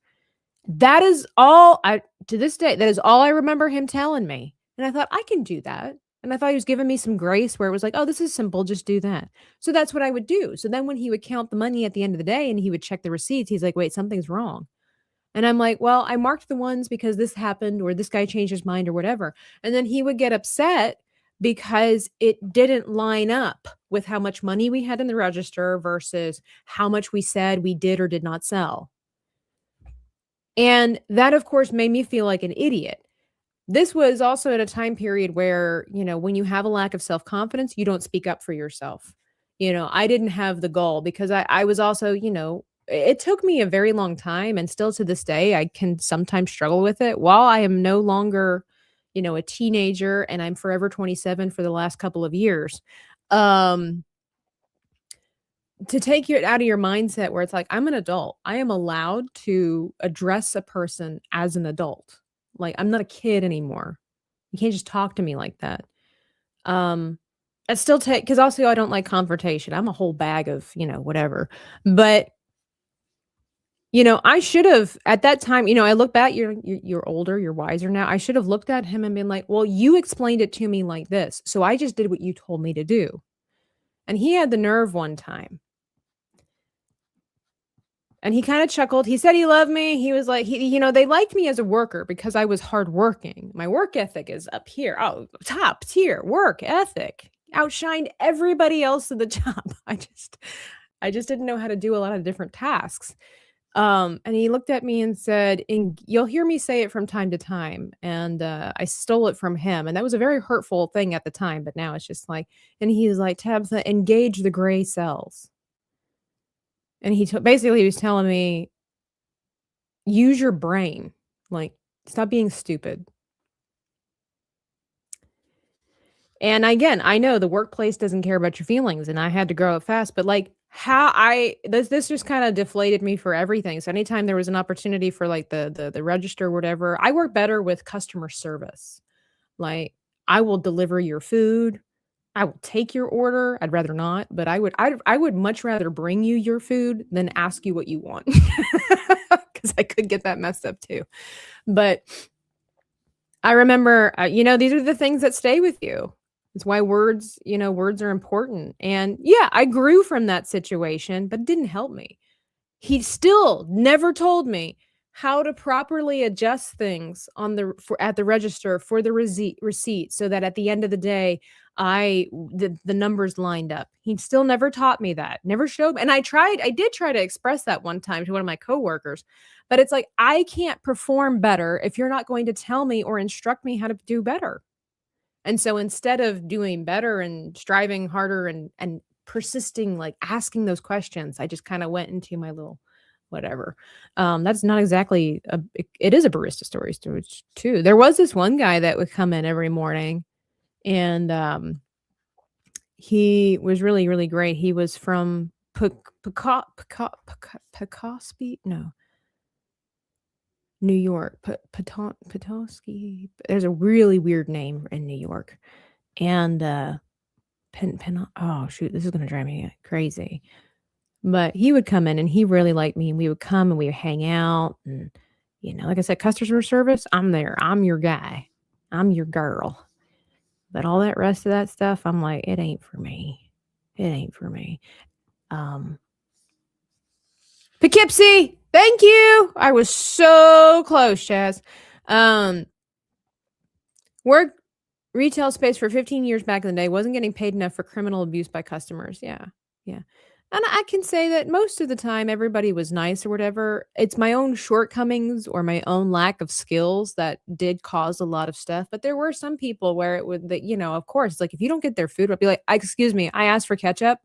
That is all to this day, that is all I remember him telling me. And I thought, I can do that. And I thought he was giving me some grace where it was like, oh, this is simple, just do that. So that's what I would do. So then when he would count the money at the end of the day and he would check the receipts, he's like, wait, something's wrong. And I'm like, well, I marked the ones because this happened or this guy changed his mind or whatever. And then he would get upset because it didn't line up with how much money we had in the register versus how much we said we did or did not sell. And that, of course, made me feel like an idiot. This was also at a time period where, when you have a lack of self-confidence, you don't speak up for yourself. I didn't have the gall because I was also, it took me a very long time, and still to this day, I can sometimes struggle with it. While I am no longer, a teenager and I'm forever 27 for the last couple of years, to take it out of your mindset where it's like, I'm an adult. I am allowed to address a person as an adult. Like, I'm not a kid anymore. You can't just talk to me like that. I still take, because also I don't like confrontation. I'm a whole bag of, whatever. But I should have at that time, I look back, you're older, you're wiser now. I should have looked at him and been like, well, you explained it to me like this. So I just did what you told me to do. And he had the nerve one time. And he kind of chuckled. He said he loved me. He was like, they liked me as a worker because I was hardworking. My work ethic is up here. Oh, top tier work ethic. Outshined everybody else in the job. I just didn't know how to do a lot of different tasks. And he looked at me and said, and you'll hear me say it from time to time. And I stole it from him. And that was a very hurtful thing at the time. But now it's just like, and he's like, Tabitha, engage the gray cells. And basically he was telling me, use your brain. Like, stop being stupid. And again, I know the workplace doesn't care about your feelings, and I had to grow up fast, but like this just kind of deflated me for everything. So anytime there was an opportunity for like the register or whatever, I work better with customer service. Like, I will deliver your food. I will take your order. I'd rather not, but I would much rather bring you your food than ask you what you want, because I could get that messed up too. But I remember, these are the things that stay with you. It's why words are important. And yeah, I grew from that situation, but it didn't help me. He still never told me how to properly adjust things at the register for the receipt so that at the end of the day, the numbers lined up. He still never taught me that, never showed me. And I did try to express that one time to one of my coworkers, but it's like, I can't perform better if you're not going to tell me or instruct me how to do better. And so instead of doing better and striving harder and persisting, like asking those questions, I just kind of went into my little whatever. That's not exactly it is a barista story too. There was this one guy that would come in every morning, and he was really, really great. He was from Petoskey? No, New York. Petoskey. There's a really weird name in New York. And oh shoot, this is gonna drive me crazy. But he would come in and he really liked me, and we would come and we would hang out, and like I said, customer service, I'm there. I'm your guy. I'm your girl. But all that rest of that stuff, I'm like, it ain't for me. It ain't for me. Poughkeepsie, thank you. I was so close, Chaz. Worked retail space for 15 years back in the day. Wasn't getting paid enough for criminal abuse by customers. Yeah. And I can say that most of the time everybody was nice or whatever. It's my own shortcomings or my own lack of skills that did cause a lot of stuff. But there were some people where it would, that of course, like if you don't get their food, I'd be like, excuse me, I asked for ketchup.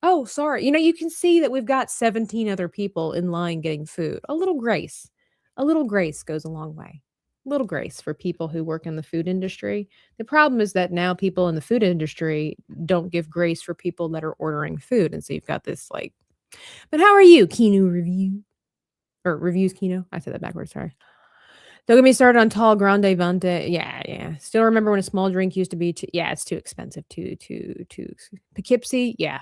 Oh, sorry. You can see that we've got 17 other people in line getting food. A little grace goes a long way. Little grace for people who work in the food industry. The problem is that now people in the food industry don't give grace for people that are ordering food. And so you've got this but how are you, Kino Review? Or Reviews Kino? I said that backwards, sorry. Don't get me started on tall grande vante. Yeah. Still remember when a small drink used to be it's too expensive to Poughkeepsie. Yeah.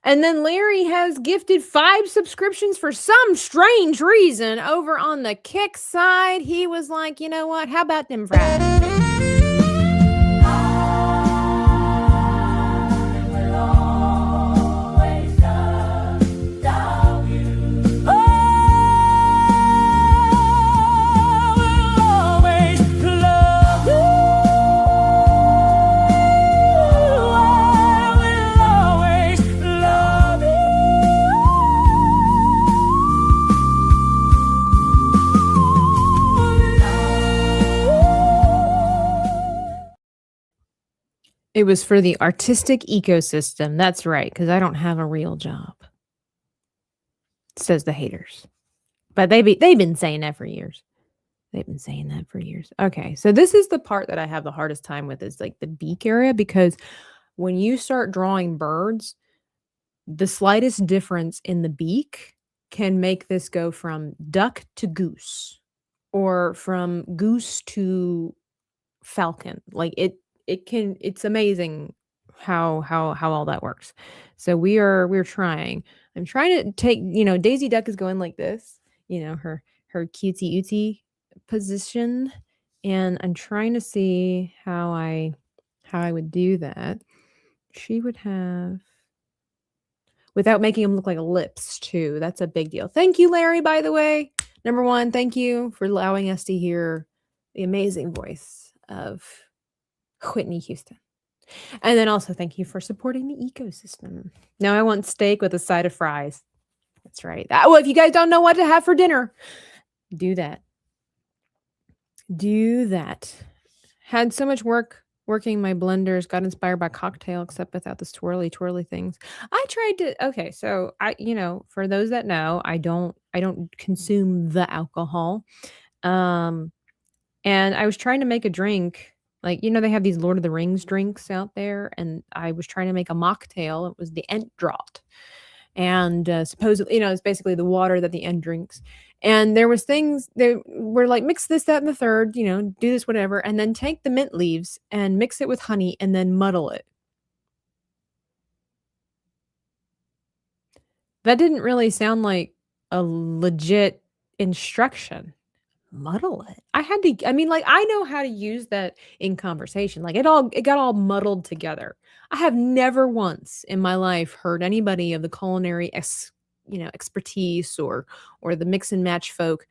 And then Larry has gifted 5 subscriptions for some strange reason over on the Kick side. He was like, you know what? How about them fries? It was for the artistic ecosystem. That's right, because I don't have a real job, says the haters. But they've been saying that for years. Okay, so this is the part that I have the hardest time with, is like the beak area, because when you start drawing birds, the slightest difference in the beak can make this go from duck to goose, or from goose to falcon. Like it's amazing how all that works. So we're trying. I'm trying to take, Daisy Duck is going like this, her cutesy ootsy position, and I'm trying to see how I would do that. She would have, without making them look like lips too. That's a big deal. Thank you, Larry, by the way. Number one, thank you for allowing us to hear the amazing voice of Whitney Houston. And then also thank you for supporting the ecosystem. Now I want steak with a side of fries. That's right. Well, if you guys don't know what to have for dinner, do that. Had so much work working my blenders, got inspired by cocktail, except without the twirly things. I tried to, okay, so I, for those that know, I don't consume the alcohol. And I was trying to make a drink, like, they have these Lord of the Rings drinks out there, and I was trying to make a mocktail. It was the Ent draught. And supposedly, it's basically the water that the Ent drinks. And there was things, they were like, mix this, that, and the third, do this, whatever, and then take the mint leaves and mix it with honey and then muddle it. That didn't really sound like a legit instruction. Muddle it. I know how to use that in conversation. Like it got all muddled together. I have never once in my life heard anybody of the culinary expertise or the mix and match folk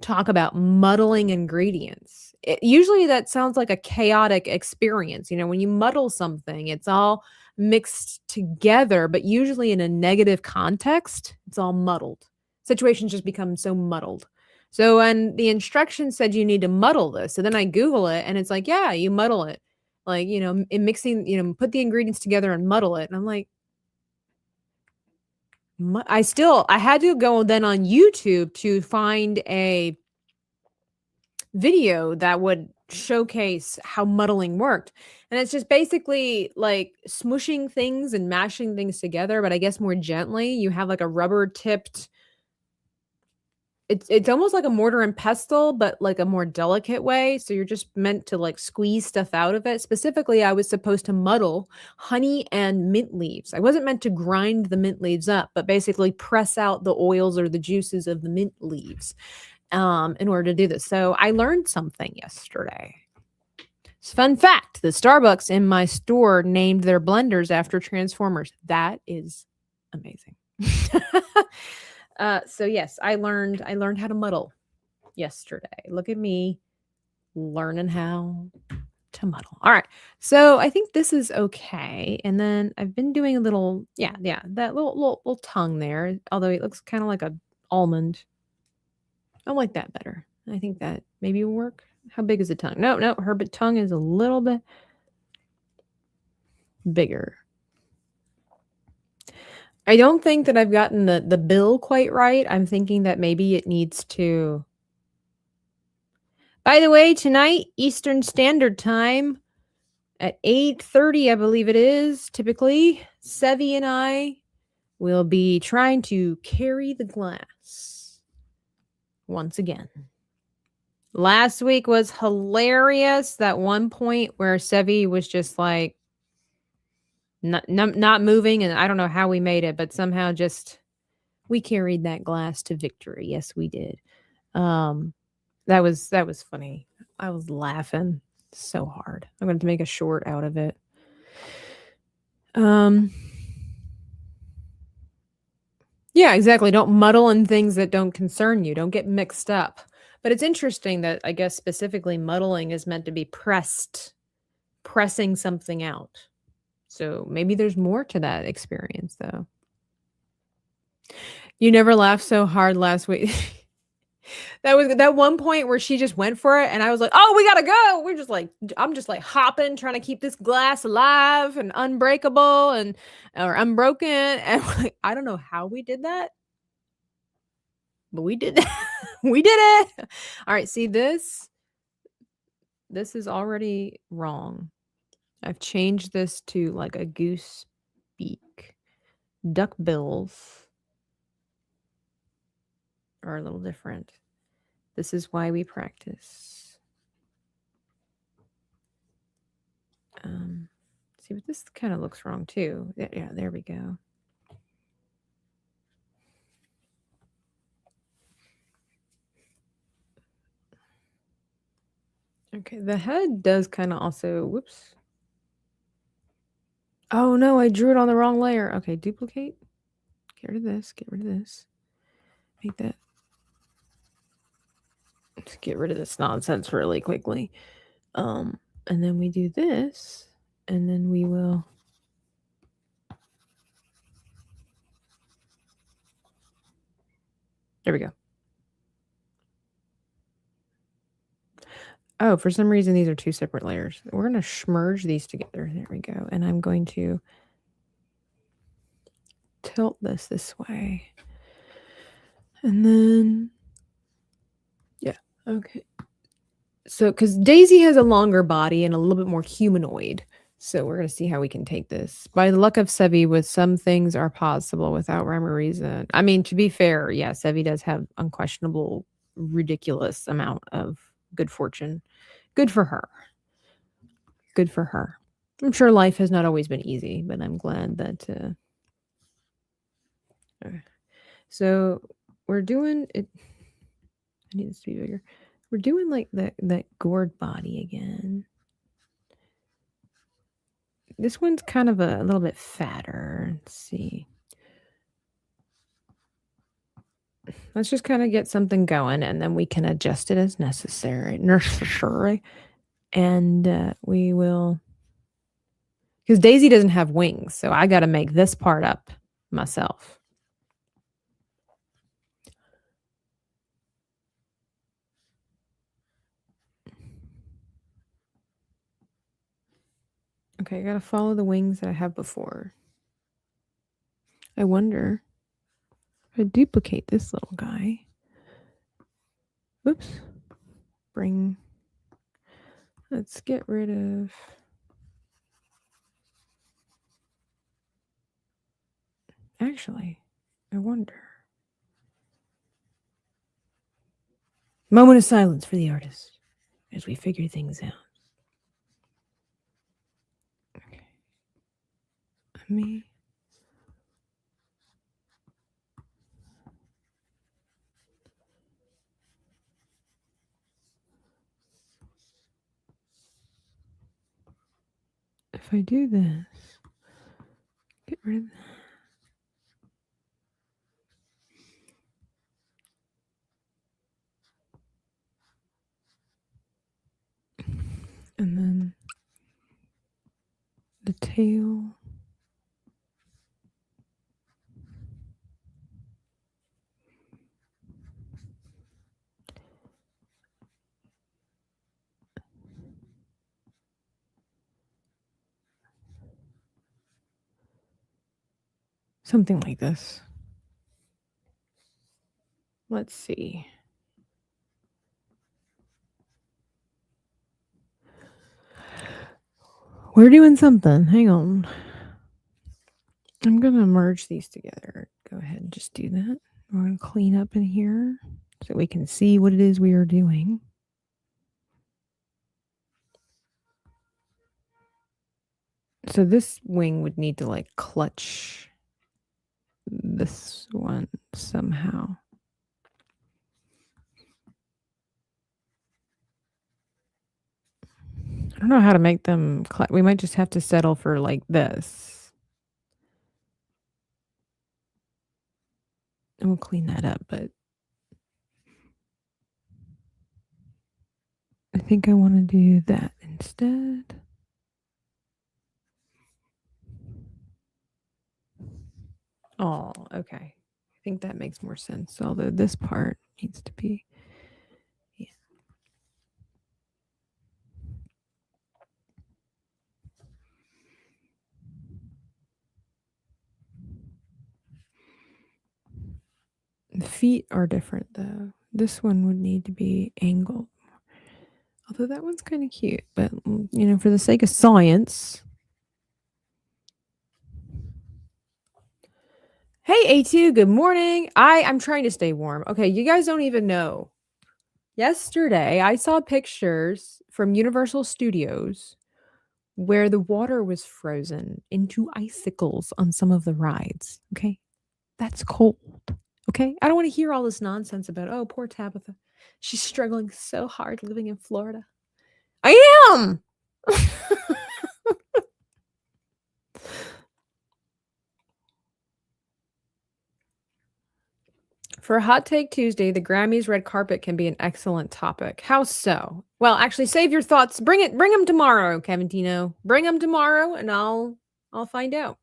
talk about muddling ingredients. Usually that sounds like a chaotic experience. When you muddle something, it's all mixed together, but usually in a negative context, it's all muddled. Situations just become so muddled. So when the instructions said you need to muddle this, so then I Google it and it's like, yeah, you muddle it. Like, in mixing, put the ingredients together and muddle it. And I'm like, I had to go then on YouTube to find a video that would showcase how muddling worked. And it's just basically like smushing things and mashing things together, but I guess more gently. You have like a rubber tipped, it's almost like a mortar and pestle, but like a more delicate way. So you're just meant to like squeeze stuff out of it. Specifically, I was supposed to muddle honey and mint leaves. I wasn't meant to grind the mint leaves up, but basically press out the oils or the juices of the mint leaves in order to do this. So I learned something yesterday. Fun fact, the Starbucks in my store named their blenders after Transformers. That is amazing. So yes, I learned how to muddle yesterday. Look at me learning how to muddle. All right. So I think this is okay. And then I've been doing a little, that little tongue there, although it looks kind of like a almond. I like that better. I think that maybe will work. How big is the tongue? No, her tongue is a little bit bigger. I don't think that I've gotten the bill quite right. I'm thinking that maybe it needs to. By the way, tonight, Eastern Standard Time at 8:30, I believe it is, typically, Sevi and I will be trying to carry the glass once again. Last week was hilarious. That one point where Sevi was just like not moving, and I don't know how we made it, but somehow just we carried that glass to victory. Yes, we did. That was funny. I was laughing so hard. I'm going to make a short out of it. Yeah, exactly. Don't muddle in things that don't concern you. Don't get mixed up. But it's interesting that I guess specifically muddling is meant to be pressing something out. So maybe there's more to that experience, though. You never laughed so hard last week. That was that one point where she just went for it, and I was like, "Oh, we gotta go." We're just like, I'm just like hopping, trying to keep this glass alive and unbreakable or unbroken. And like, I don't know how we did that, but we did that. We did it. All right, see this. This is already wrong. I've changed this to like a goose beak. Duck bills are a little different. This is why we practice. See, but this kind of looks wrong too. Yeah, there we go. Okay, the head does kind of also, whoops. Oh no, I drew it on the wrong layer. Okay, duplicate. Get rid of this, get rid of this. Make that. Let's get rid of this nonsense really quickly. And then we do this, and then we will. There we go. Oh, for some reason, these are two separate layers. We're going to merge these together. There we go. And I'm going to tilt this way. And then, yeah, okay. So, because Daisy has a longer body and a little bit more humanoid. So we're going to see how we can take this. By the luck of Sevi, with some things are possible without rhyme or reason. I mean, to be fair, yeah, Sevi does have unquestionable, ridiculous amount of good fortune. Good for her. Good for her. I'm sure life has not always been easy, but I'm glad that. So we're doing it. I need this to be bigger. We're doing like that gourd body again. This one's kind of a little bit fatter. Let's see. Let's just kind of get something going, and then we can adjust it as necessary. And we will, because Daisy doesn't have wings, so I got to make this part up myself. Okay, I got to follow the wings that I have before. I wonder I duplicate this little guy. Oops. Let's get rid of. Actually, I wonder. Moment of silence for the artist as we figure things out. Okay. Let me. If I do this, get rid of that. And then the tail. Something like this. Let's see. We're doing something. Hang on. I'm going to merge these together. Go ahead and just do that. We're going to clean up in here so we can see what it is we are doing. So this wing would need to like clutch this one somehow. I don't know how to make them we might just have to settle for like this. And we'll clean that up, but I think I want to do that instead. Oh, okay. I think that makes more sense. Although this part needs to be, yeah. The feet are different though. This one would need to be angled. Although that one's kind of cute, but you know, for the sake of science. Hey, A2, good morning. I'm trying to stay warm. Okay, you guys don't even know. Yesterday, I saw pictures from Universal Studios where the water was frozen into icicles on some of the rides. Okay, that's cold. Okay, I don't want to hear all this nonsense about, oh, poor Tabitha. She's struggling so hard living in Florida. I am. For Hot Take Tuesday, the Grammys red carpet can be an excellent topic. How so? Well, actually, save your thoughts. Bring them tomorrow, Kevin Tino. Bring them tomorrow, and I'll find out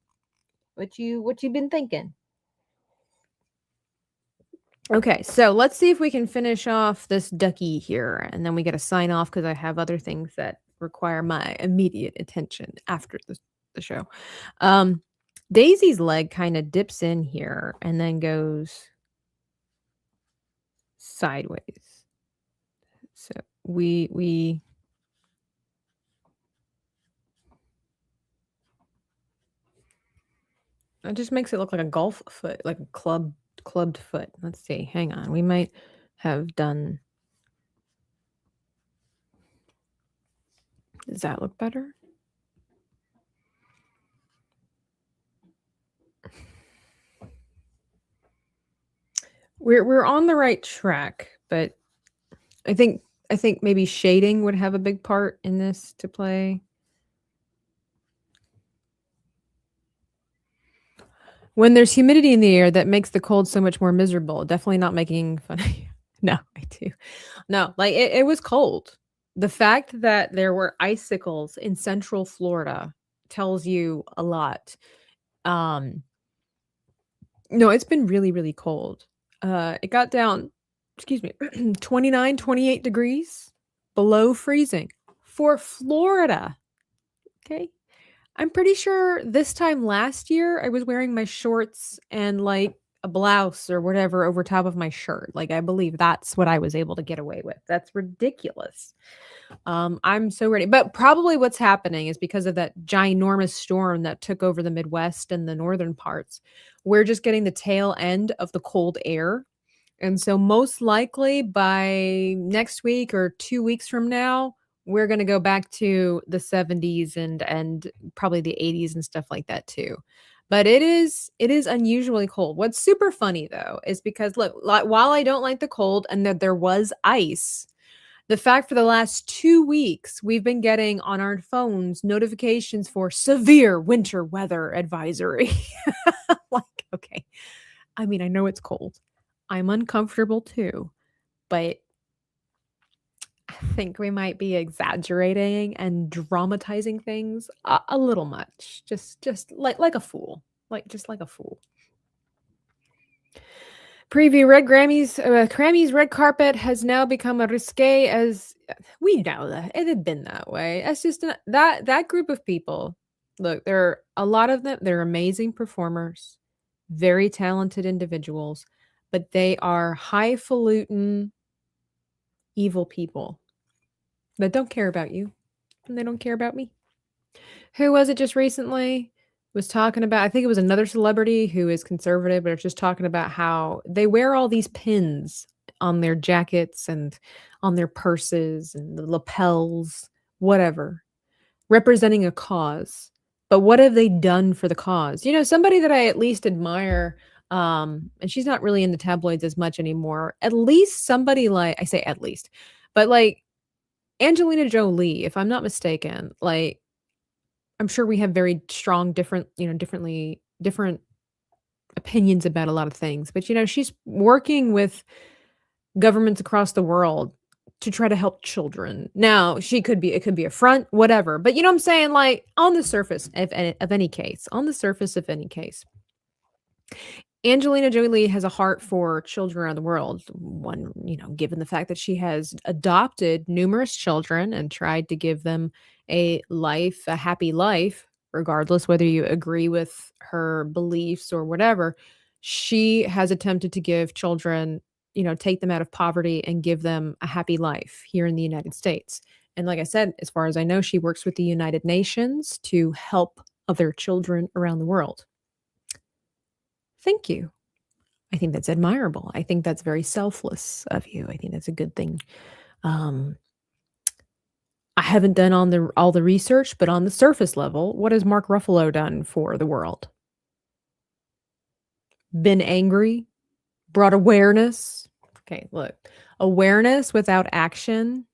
what you've been thinking. Okay, so let's see if we can finish off this ducky here, and then we get to sign off because I have other things that require my immediate attention after the show. Daisy's leg kind of dips in here and then goes sideways. So we it just makes it look like a golf foot, like a clubbed foot. Let's see. Hang on. We might have done. Does that look better? We're on the right track, but I think maybe shading would have a big part in this to play. When there's humidity in the air, that makes the cold so much more miserable. Definitely not making fun of you. No, I do. No, like it was cold. The fact that there were icicles in Central Florida tells you a lot. No, it's been really, really cold. It got down, 29, 28 degrees below freezing for Florida. Okay. I'm pretty sure this time last year I was wearing my shorts and like a blouse or whatever over top of my shirt. Like, I believe that's what I was able to get away with. That's ridiculous. I'm so ready. But probably what's happening is because of that ginormous storm that took over the Midwest and the northern parts, we're just getting the tail end of the cold air. And so most likely by next week or 2 weeks from now, we're going to go back to the 70s and probably the 80s and stuff like that too. But it is unusually cold. What's super funny though is because look, while I don't like the cold and that there was ice, the fact for the last 2 weeks we've been getting on our phones notifications for severe winter weather advisory. Like, okay. I mean, I know it's cold. I'm uncomfortable too, but I think we might be exaggerating and dramatizing things a little much. Just like a fool. Like a fool. Preview Red Grammys red carpet has now become a risque as we know that it had been that way. That's just that group of people. Look, there are a lot of them. They're amazing performers, very talented individuals, but they are highfalutin, evil people that don't care about you and they don't care about me. Who was it just recently was talking about? I think it was another celebrity who is conservative, but it's just talking about how they wear all these pins on their jackets and on their purses and the lapels, whatever, representing a cause. But what have they done for the cause? Somebody that I at least admire, and she's not really in the tabloids as much anymore. At least somebody like, I say at least, but like Angelina Jolie, if I'm not mistaken, like I'm sure we have very strong, different opinions about a lot of things. But she's working with governments across the world to try to help children. Now, it could be a front, whatever. But you know what I'm saying? Like on the surface of any case, Angelina Jolie has a heart for children around the world. One, given the fact that she has adopted numerous children and tried to give them a happy life, regardless whether you agree with her beliefs or whatever, she has attempted to give children, take them out of poverty and give them a happy life here in the United States. And like I said, as far as I know, she works with the United Nations to help other children around the world. Thank you. I think that's admirable. I think that's very selfless of you. I think that's a good thing. I haven't done all the research, but on the surface level, what has Mark Ruffalo done for the world? Been angry, brought awareness. Okay, look, awareness without action.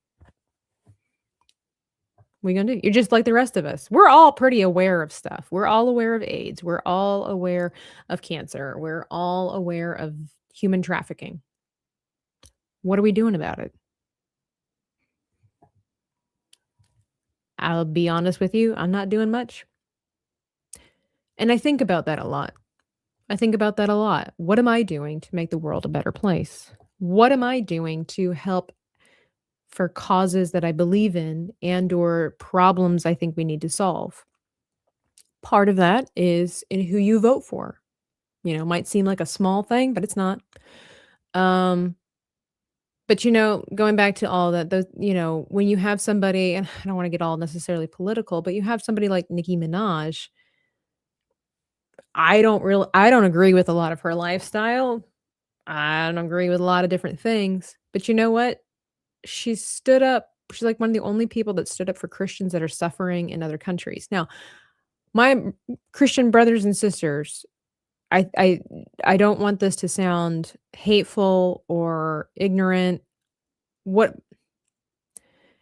What are you gonna do? You're just like the rest of us. We're all pretty aware of stuff. We're all aware of AIDS. We're all aware of cancer. We're all aware of human trafficking. What are we doing about it? I'll be honest with you, I'm not doing much. And I think about that a lot. What am I doing to make the world a better place? What am I doing to help for causes that I believe in and or problems I think we need to solve? Part of that is in who you vote for. Might seem like a small thing, but it's not. But going back to all that, when you have somebody, and I don't want to get all necessarily political, but you have somebody like Nicki Minaj, I don't agree with a lot of her lifestyle. I don't agree with a lot of different things. But you know what? She stood up. She's like one of the only people that stood up for Christians that are suffering in other countries. Now, my Christian brothers and sisters, I don't want this to sound hateful or ignorant.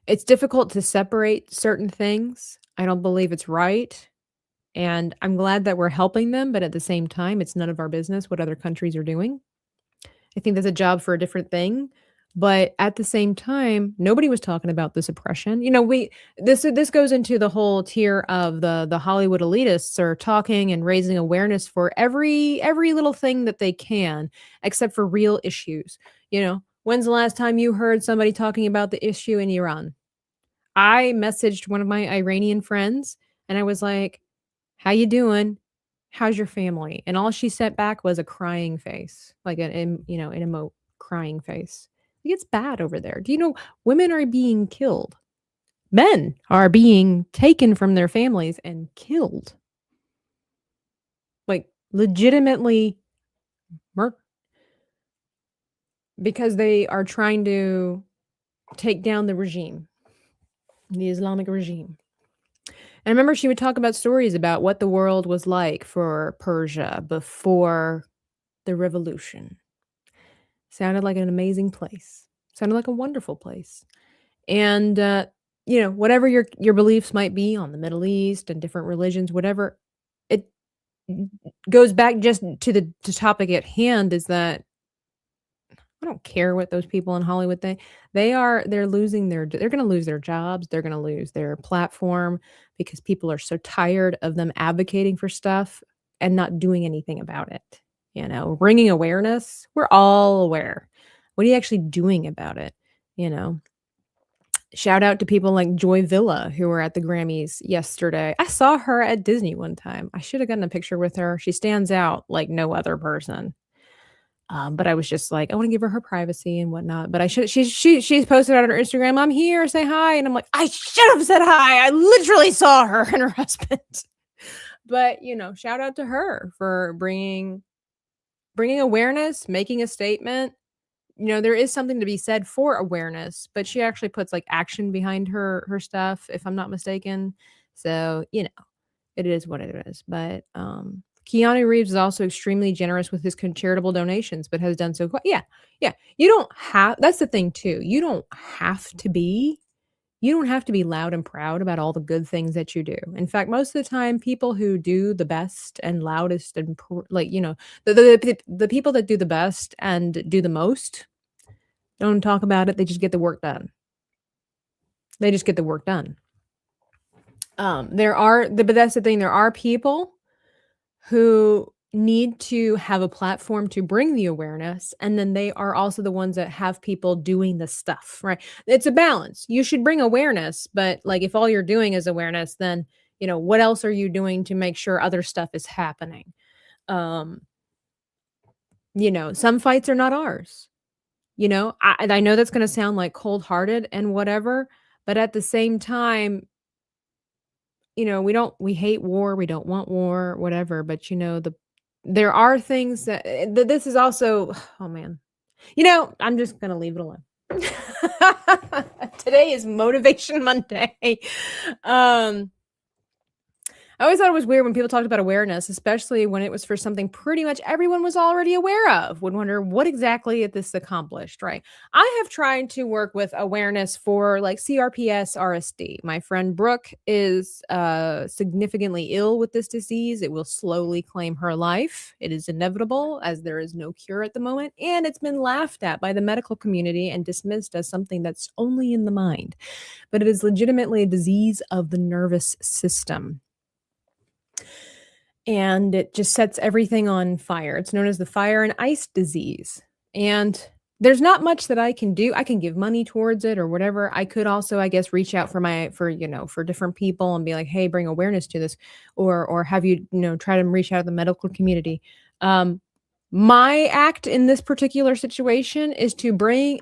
It's difficult to separate certain things. I don't believe it's right. And I'm glad that we're helping them, but at the same time, it's none of our business what other countries are doing. I think that's a job for a different thing. But at the same time, nobody was talking about this oppression. This goes into the whole tier of the Hollywood elitists are talking and raising awareness for every little thing that they can, except for real issues. When's the last time you heard somebody talking about the issue in Iran? I messaged one of my Iranian friends and I was like, "How you doing?" How's your family? And all she sent back was a crying face, like an emote crying face. It gets bad over there. Do you know women are being killed? Men are being taken from their families and killed. Like legitimately because they are trying to take down the regime, the Islamic regime. And I remember she would talk about stories about what the world was like for Persia before the revolution. Sounded like an amazing place. Sounded like a wonderful place. And whatever your beliefs might be on the Middle East and different religions, whatever, it goes back just to the topic at hand is that I don't care what those people in Hollywood think. They're losing they're going to lose their jobs. They're going to lose their platform because people are so tired of them advocating for stuff and not doing anything about it. Bringing awareness. We're all aware. What are you actually doing about it? Shout out to people like Joy Villa who were at the Grammys yesterday. I saw her at Disney one time. I should have gotten a picture with her. She stands out like no other person. But I was just like, I want to give her privacy and whatnot. But I should. She's posted on her Instagram. I'm here. Say hi. And I'm like, I should have said hi. I literally saw her and her husband. But shout out to her for bringing awareness, making a statement. There is something to be said for awareness, but she actually puts like action behind her stuff, if I'm not mistaken. So it is what it is. But Keanu Reeves is also extremely generous with his charitable donations, but has done so quite. Yeah. You don't have. That's the thing too. You don't have to be loud and proud about all the good things that you do. In fact, most of the time, people who do the best and loudest and the people that do the best and do the most don't talk about it. They just get the work done. But that's the thing. There are people who need to have a platform to bring the awareness, and then they are also the ones that have people doing the stuff, right? It's a balance. You should bring awareness, but like if all you're doing is awareness, then what else are you doing to make sure other stuff is happening? Some fights are not ours. I know that's going to sound like cold-hearted and whatever, but at the same time, we hate war, we don't want war, whatever, but there are things that this is also, oh man. I'm just going to leave it alone. Today is Motivation Monday. I always thought it was weird when people talked about awareness, especially when it was for something pretty much everyone was already aware of. Would wonder what exactly this accomplished, right? I have tried to work with awareness for like CRPS, RSD. My friend Brooke is significantly ill with this disease. It will slowly claim her life. It is inevitable as there is no cure at the moment. And it's been laughed at by the medical community and dismissed as something that's only in the mind. But it is legitimately a disease of the nervous system. And it just sets everything on fire. It's known as the fire and ice disease. And there's not much that I can do. I can give money towards it or whatever. I could also, I guess, reach out for different people and be like, hey, bring awareness to this, or have you, try to reach out to the medical community. My act in this particular situation is to bring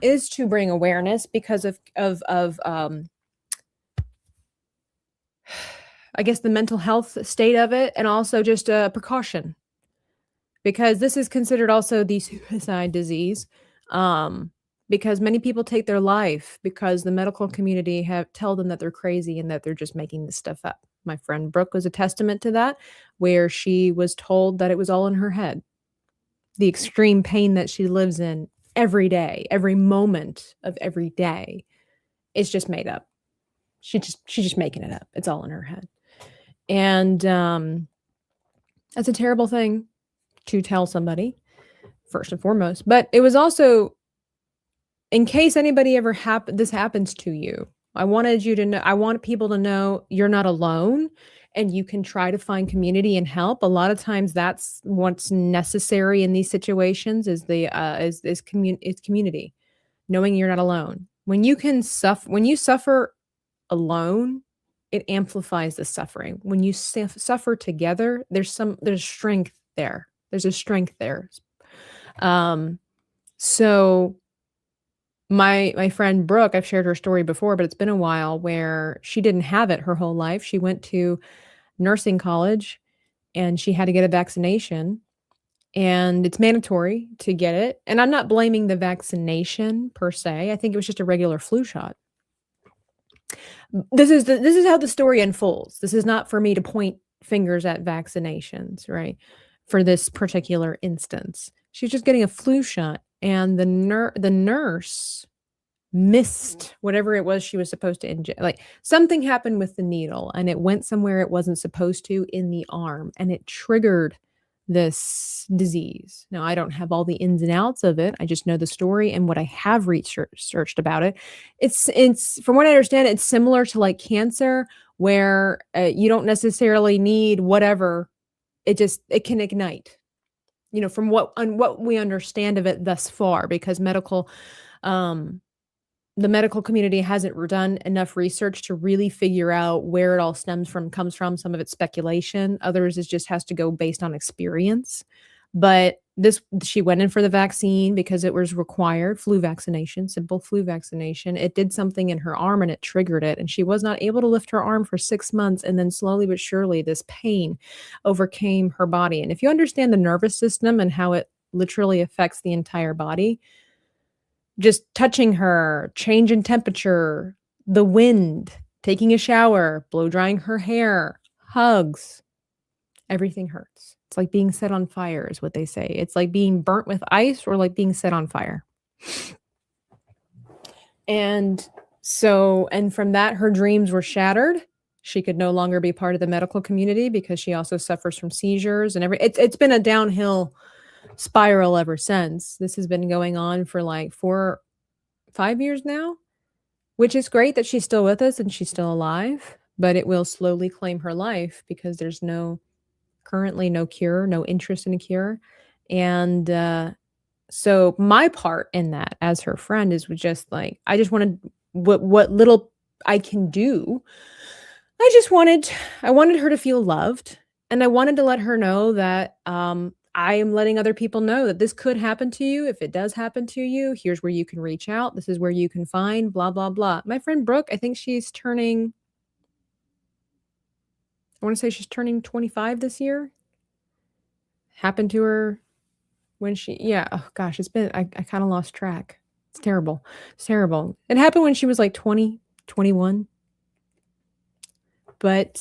awareness because of I guess the mental health state of it, and also just a precaution, because this is considered also the suicide disease, because many people take their life because the medical community tell them that they're crazy and that they're just making this stuff up. My friend Brooke was a testament to that, where she was told that it was all in her head. The extreme pain that she lives in every day, every moment of every day, is just made up. She's just making it up. It's all in her head. And that's a terrible thing to tell somebody, first and foremost. But it was also, in case anybody ever this happens to you, I wanted you to know, I want people to know you're not alone and you can try to find community and help. A lot of times that's what's necessary in these situations is community, knowing you're not alone. When you suffer alone, it amplifies the suffering. When you suffer together, there's strength there. There's a strength there. So my friend Brooke, I've shared her story before, but it's been a while, where she didn't have it her whole life. She went to nursing college and she had to get a vaccination, and it's mandatory to get it. And I'm not blaming the vaccination per se. I think it was just a regular flu shot. This is how the story unfolds. This is not for me to point fingers at vaccinations, right? For this particular instance, she's just getting a flu shot, and the nurse missed whatever it was she was supposed to inject. Like, something happened with the needle, and it went somewhere it wasn't supposed to in the arm, and it triggered this disease. Now, I don't have all the ins and outs of it. I just know the story and what I have researched about it. It's from what I understand, it's similar to like cancer, where you don't necessarily need whatever. It can ignite. From what we understand of it thus far, because the medical community hasn't done enough research to really figure out where it all comes from. Some of it's speculation. Others is just has to go based on experience. But she went in for the vaccine because it was required. Flu vaccination, simple flu vaccination. It did something in her arm and it triggered it. And she was not able to lift her arm for 6 months. And then slowly but surely, this pain overcame her body. And if you understand the nervous system and how it literally affects the entire body, just touching her, change in temperature, the wind, taking a shower, blow drying her hair, hugs, everything hurts. It's like being set on fire is what they say. It's like being burnt with ice or like being set on fire. And from that, her dreams were shattered. She could no longer be part of the medical community because she also suffers from seizures and it's been a downhill spiral ever since. This has been going on for like 4-5 years now, which is great that she's still with us and she's still alive, but it will slowly claim her life because there's currently no cure, no interest in a cure. And so my part in that as her friend is just like, I just wanted what little I can do. I wanted her to feel loved, and I wanted to let her know that I am letting other people know that this could happen to you. If it does happen to you, here's where you can reach out. This is where you can find blah, blah, blah. My friend Brooke, I think she's turning 25 this year. Happened to her when oh gosh, I kind of lost track. It's terrible. It's terrible. It happened when she was like 20, 21. But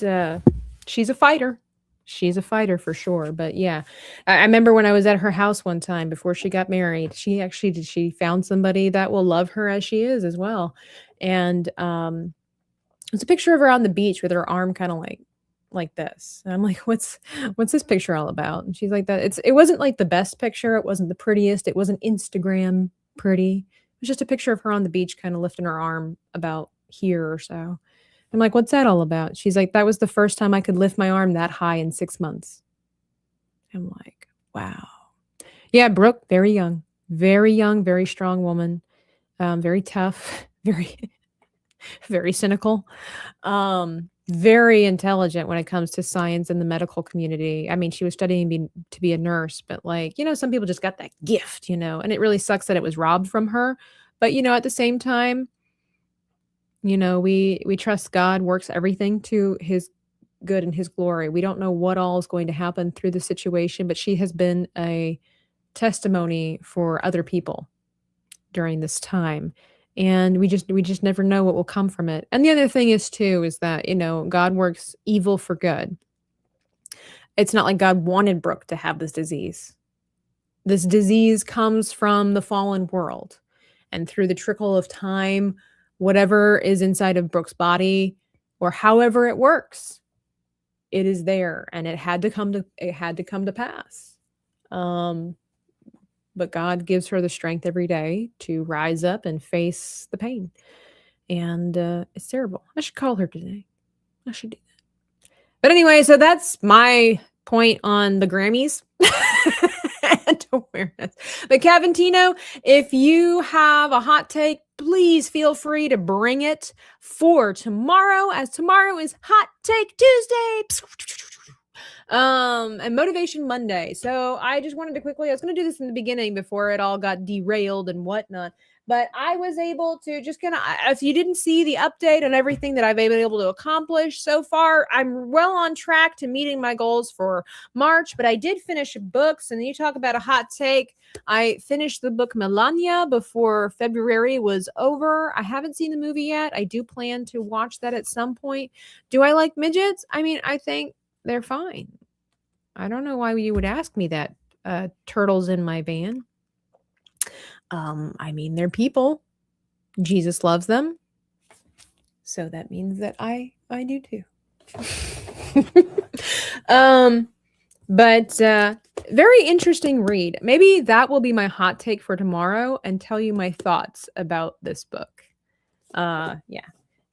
she's a fighter. She's a fighter for sure. But yeah, I remember when I was at her house one time before she got married, she found somebody that will love her as she is as well. And it's a picture of her on the beach with her arm kind of like this. And I'm like, what's this picture all about? And she's like, it wasn't like the best picture. It wasn't the prettiest. It wasn't Instagram pretty. It was just a picture of her on the beach, kind of lifting her arm about here or so. I'm like, what's that all about? She's like, that was the first time I could lift my arm that high in 6 months. I'm like, wow. Yeah, Brooke, very young, very strong woman, very tough, very, very cynical, very intelligent when it comes to science and the medical community. I mean, she was studying to be a nurse, but some people just got that gift, and it really sucks that it was robbed from her. But, at the same time, we trust God works everything to his good and his glory. We don't know what all is going to happen through the situation, but she has been a testimony for other people during this time. And we just never know what will come from it. And the other thing is that, God works evil for good. It's not like God wanted Brooke to have this disease. This disease comes from the fallen world. And through the trickle of time, whatever is inside of Brooke's body or however it works, it is there and it had to come to pass. But God gives her the strength every day to rise up and face the pain. And it's terrible. I should call her today. I should do that. But anyway, so that's my point on the Grammys. and awareness. But Cavantino, if you have a hot take, please feel free to bring it for tomorrow, as tomorrow is Hot Take Tuesday. And Motivation Monday. So I just wanted to quickly, I was going to do this in the beginning before it all got derailed and whatnot, but I was able to just kind of, if you didn't see the update on everything that I've been able to accomplish so far, I'm well on track to meeting my goals for March, but I did finish books. And you talk about a hot take. I finished the book Melania before February was over. I haven't seen the movie yet. I do plan to watch that at some point. Do I like midgets? I mean, I think they're fine. I don't know why you would ask me that. Turtles in my van. I mean, they're people. Jesus loves them. So that means that I do too. But very interesting read. Maybe that will be my hot take for tomorrow and tell you my thoughts about this book. Yeah.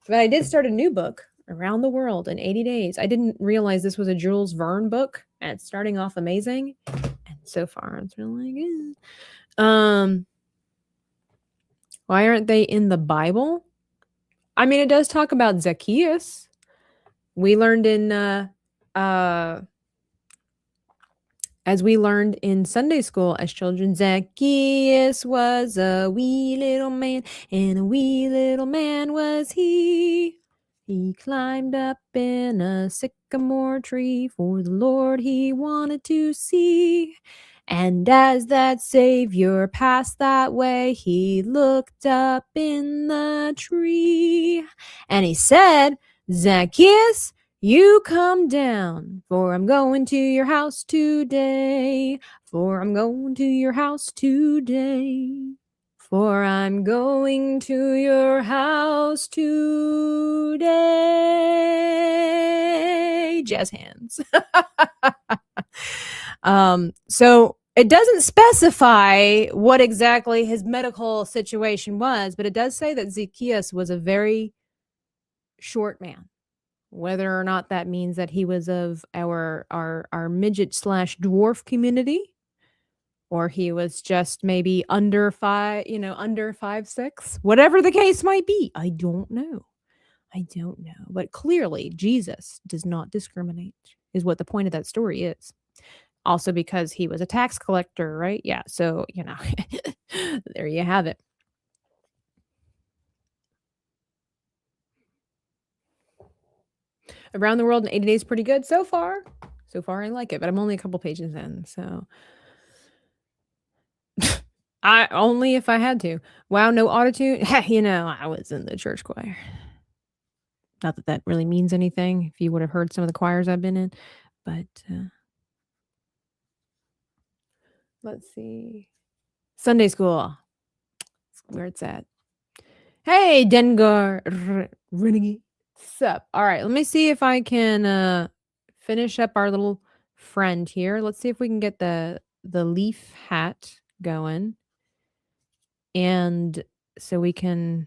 But I did start a new book, Around the World in 80 Days. I didn't realize this was a Jules Verne book, and it's starting off amazing. And so far, it's really good. Why aren't they in the Bible? I mean, it does talk about Zacchaeus. We learned in as we learned in Sunday school as children, Zacchaeus was a wee little man, and a wee little man was he. He climbed up in a sycamore tree for the Lord he wanted to see. And as that Savior passed that way, he looked up in the tree. And he said, Zacchaeus, you come down, for I'm going to your house today. For I'm going to your house today. For I'm going to your house today. Jazz hands. So it doesn't specify what exactly his medical situation was, but it does say that Zacchaeus was a very short man. Whether or not that means that he was of our midget / dwarf community, or he was just maybe under 5'6", whatever the case might be. I don't know. But clearly Jesus does not discriminate, is what the point of that story is. Also because he was a tax collector, right? Yeah. So, there you have it. Around the World in 80 Days, pretty good so far. So far, I like it, but I'm only a couple pages in, so I only if I had to. Wow, no autotune. I was in the church choir. Not that that really means anything. If you would have heard some of the choirs I've been in, but let's see. Sunday school. That's where it's at. Hey, Dengar Renegade. Sup? All right, let me see if I can finish up our little friend here. Let's see if we can get the leaf hat going. And so we can,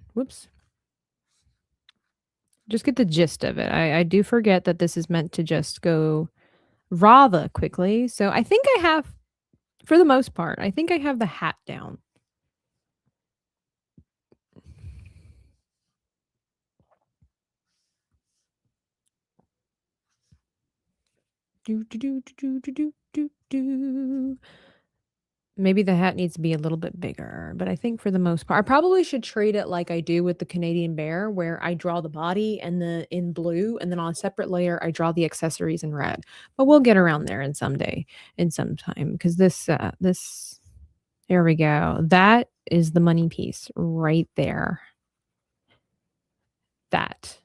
just get the gist of it. I do forget that this is meant to just go rather quickly. So I think I have, for the most part, I think I have the hat down. Maybe the hat needs to be a little bit bigger, but I think for the most part, I probably should treat it like I do with the Canadian bear, where I draw the body and in blue, and then on a separate layer, I draw the accessories in red. But we'll get around there in some time, because this, there we go. That is the money piece right there. That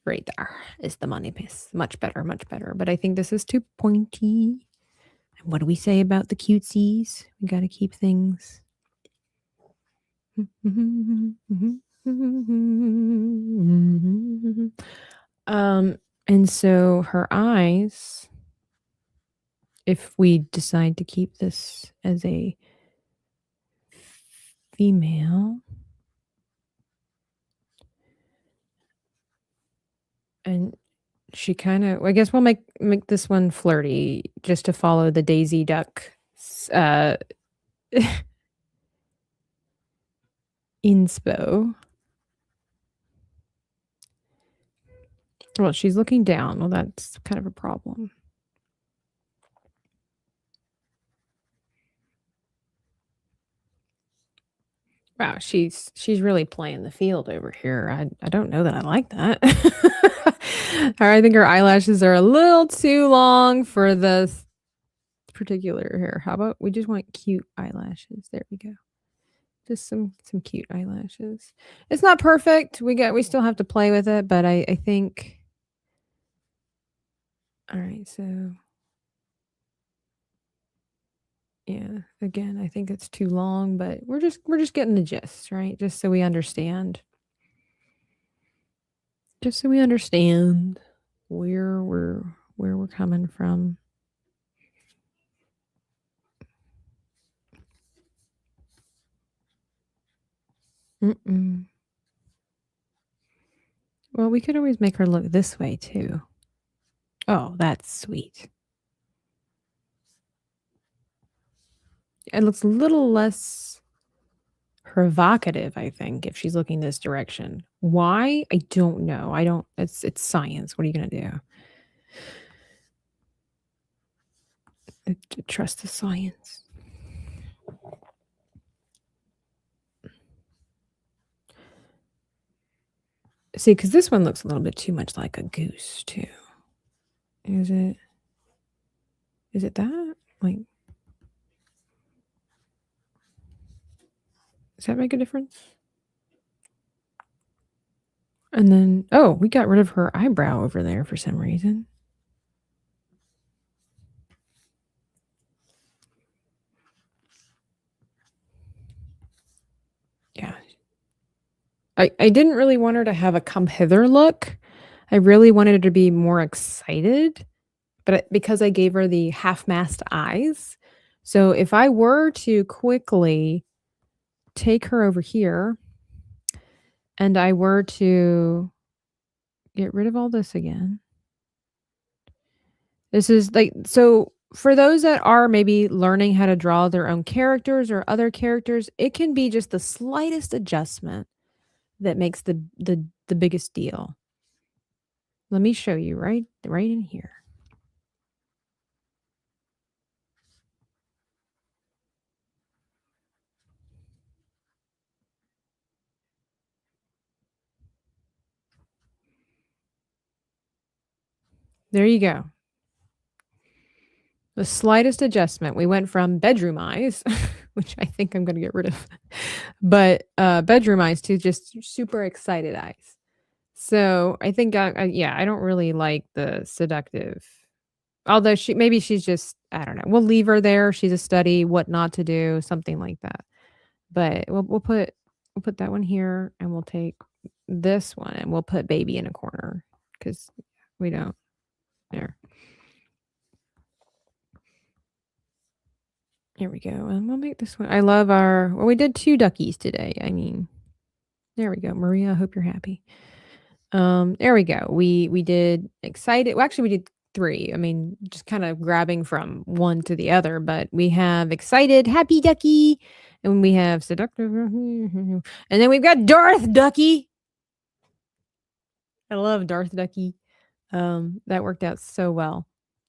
right there is the money piece. Much better, much better. But I think this is too pointy. And what do we say about the cutesies? We got to keep things. And so her eyes, if we decide to keep this as a female, and she kind of, I guess we'll make this one flirty, just to follow the Daisy Duck inspo. Well, she's looking down. Well, that's kind of a problem. Wow, she's really playing the field over here. I don't know that I like that. I think her eyelashes are a little too long for this particular hair. How about we just want cute eyelashes? There we go. Just some cute eyelashes. It's not perfect. We still have to play with it, but I think. All right, so yeah, again, I think it's too long, but we're just getting the gist, right? Just so we understand. Just so we understand where we're coming from. Well, we could always make her look this way too. Oh, that's sweet. It looks a little less provocative, I think, if she's looking this direction. Why? I don't know. It's science. What are you going to do? Trust the science. See, because this one looks a little bit too much like a goose, too. Is it that? Like, does that make a difference? And then, oh, we got rid of her eyebrow over there for some reason. Yeah. I didn't really want her to have a come hither look. I really wanted her to be more excited, but because I gave her the half-mast eyes. So if I were to quickly take her over here and I were to get rid of all this again. This is like, so for those that are maybe learning how to draw their own characters or other characters, it can be just the slightest adjustment that makes the biggest deal. Let me show you right in here. There you go. The slightest adjustment. We went from bedroom eyes, which I think I'm going to get rid of, but bedroom eyes to just super excited eyes. So I think, yeah, I don't really like the seductive. Although maybe she's just, I don't know. We'll leave her there. She's a study, what not to do, something like that. But we'll put that one here, and we'll take this one, and we'll put baby in a corner because we don't. There. Here we go. And we'll make this one. I love well, we did 2 duckies today. I mean, there we go. Maria, I hope you're happy. There we go. We did excited. Well, actually, we did 3. I mean, just kind of grabbing from one to the other, but we have excited, happy ducky, and we have seductive, and then we've got Darth Ducky. I love Darth Ducky. That worked out so well.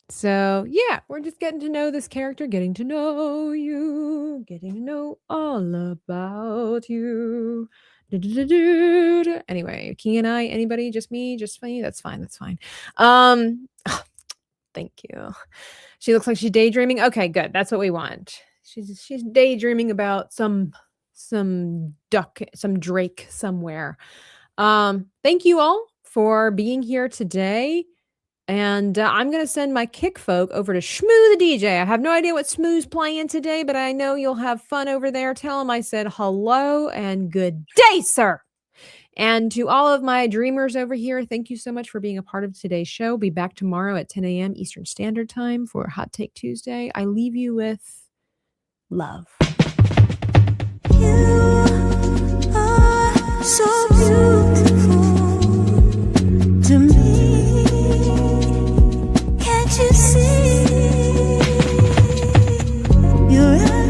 So yeah, we're just getting to know this character, getting to know you, getting to know all about you. Anyway, King and I, anybody, just me, just me. That's fine. That's fine. Thank you. She looks like she's daydreaming. Okay, good. That's what we want. She's daydreaming about some duck, some drake somewhere. Thank you all for being here today. And I'm going to send my kick folk over to Shmoo the DJ. I have no idea what Shmoo's playing today, but I know you'll have fun over there. Tell him I said hello and good day, sir. And to all of my dreamers over here, thank you so much for being a part of today's show. Be back tomorrow at 10 a.m. Eastern Standard Time for Hot Take Tuesday. I leave you with love.
You are so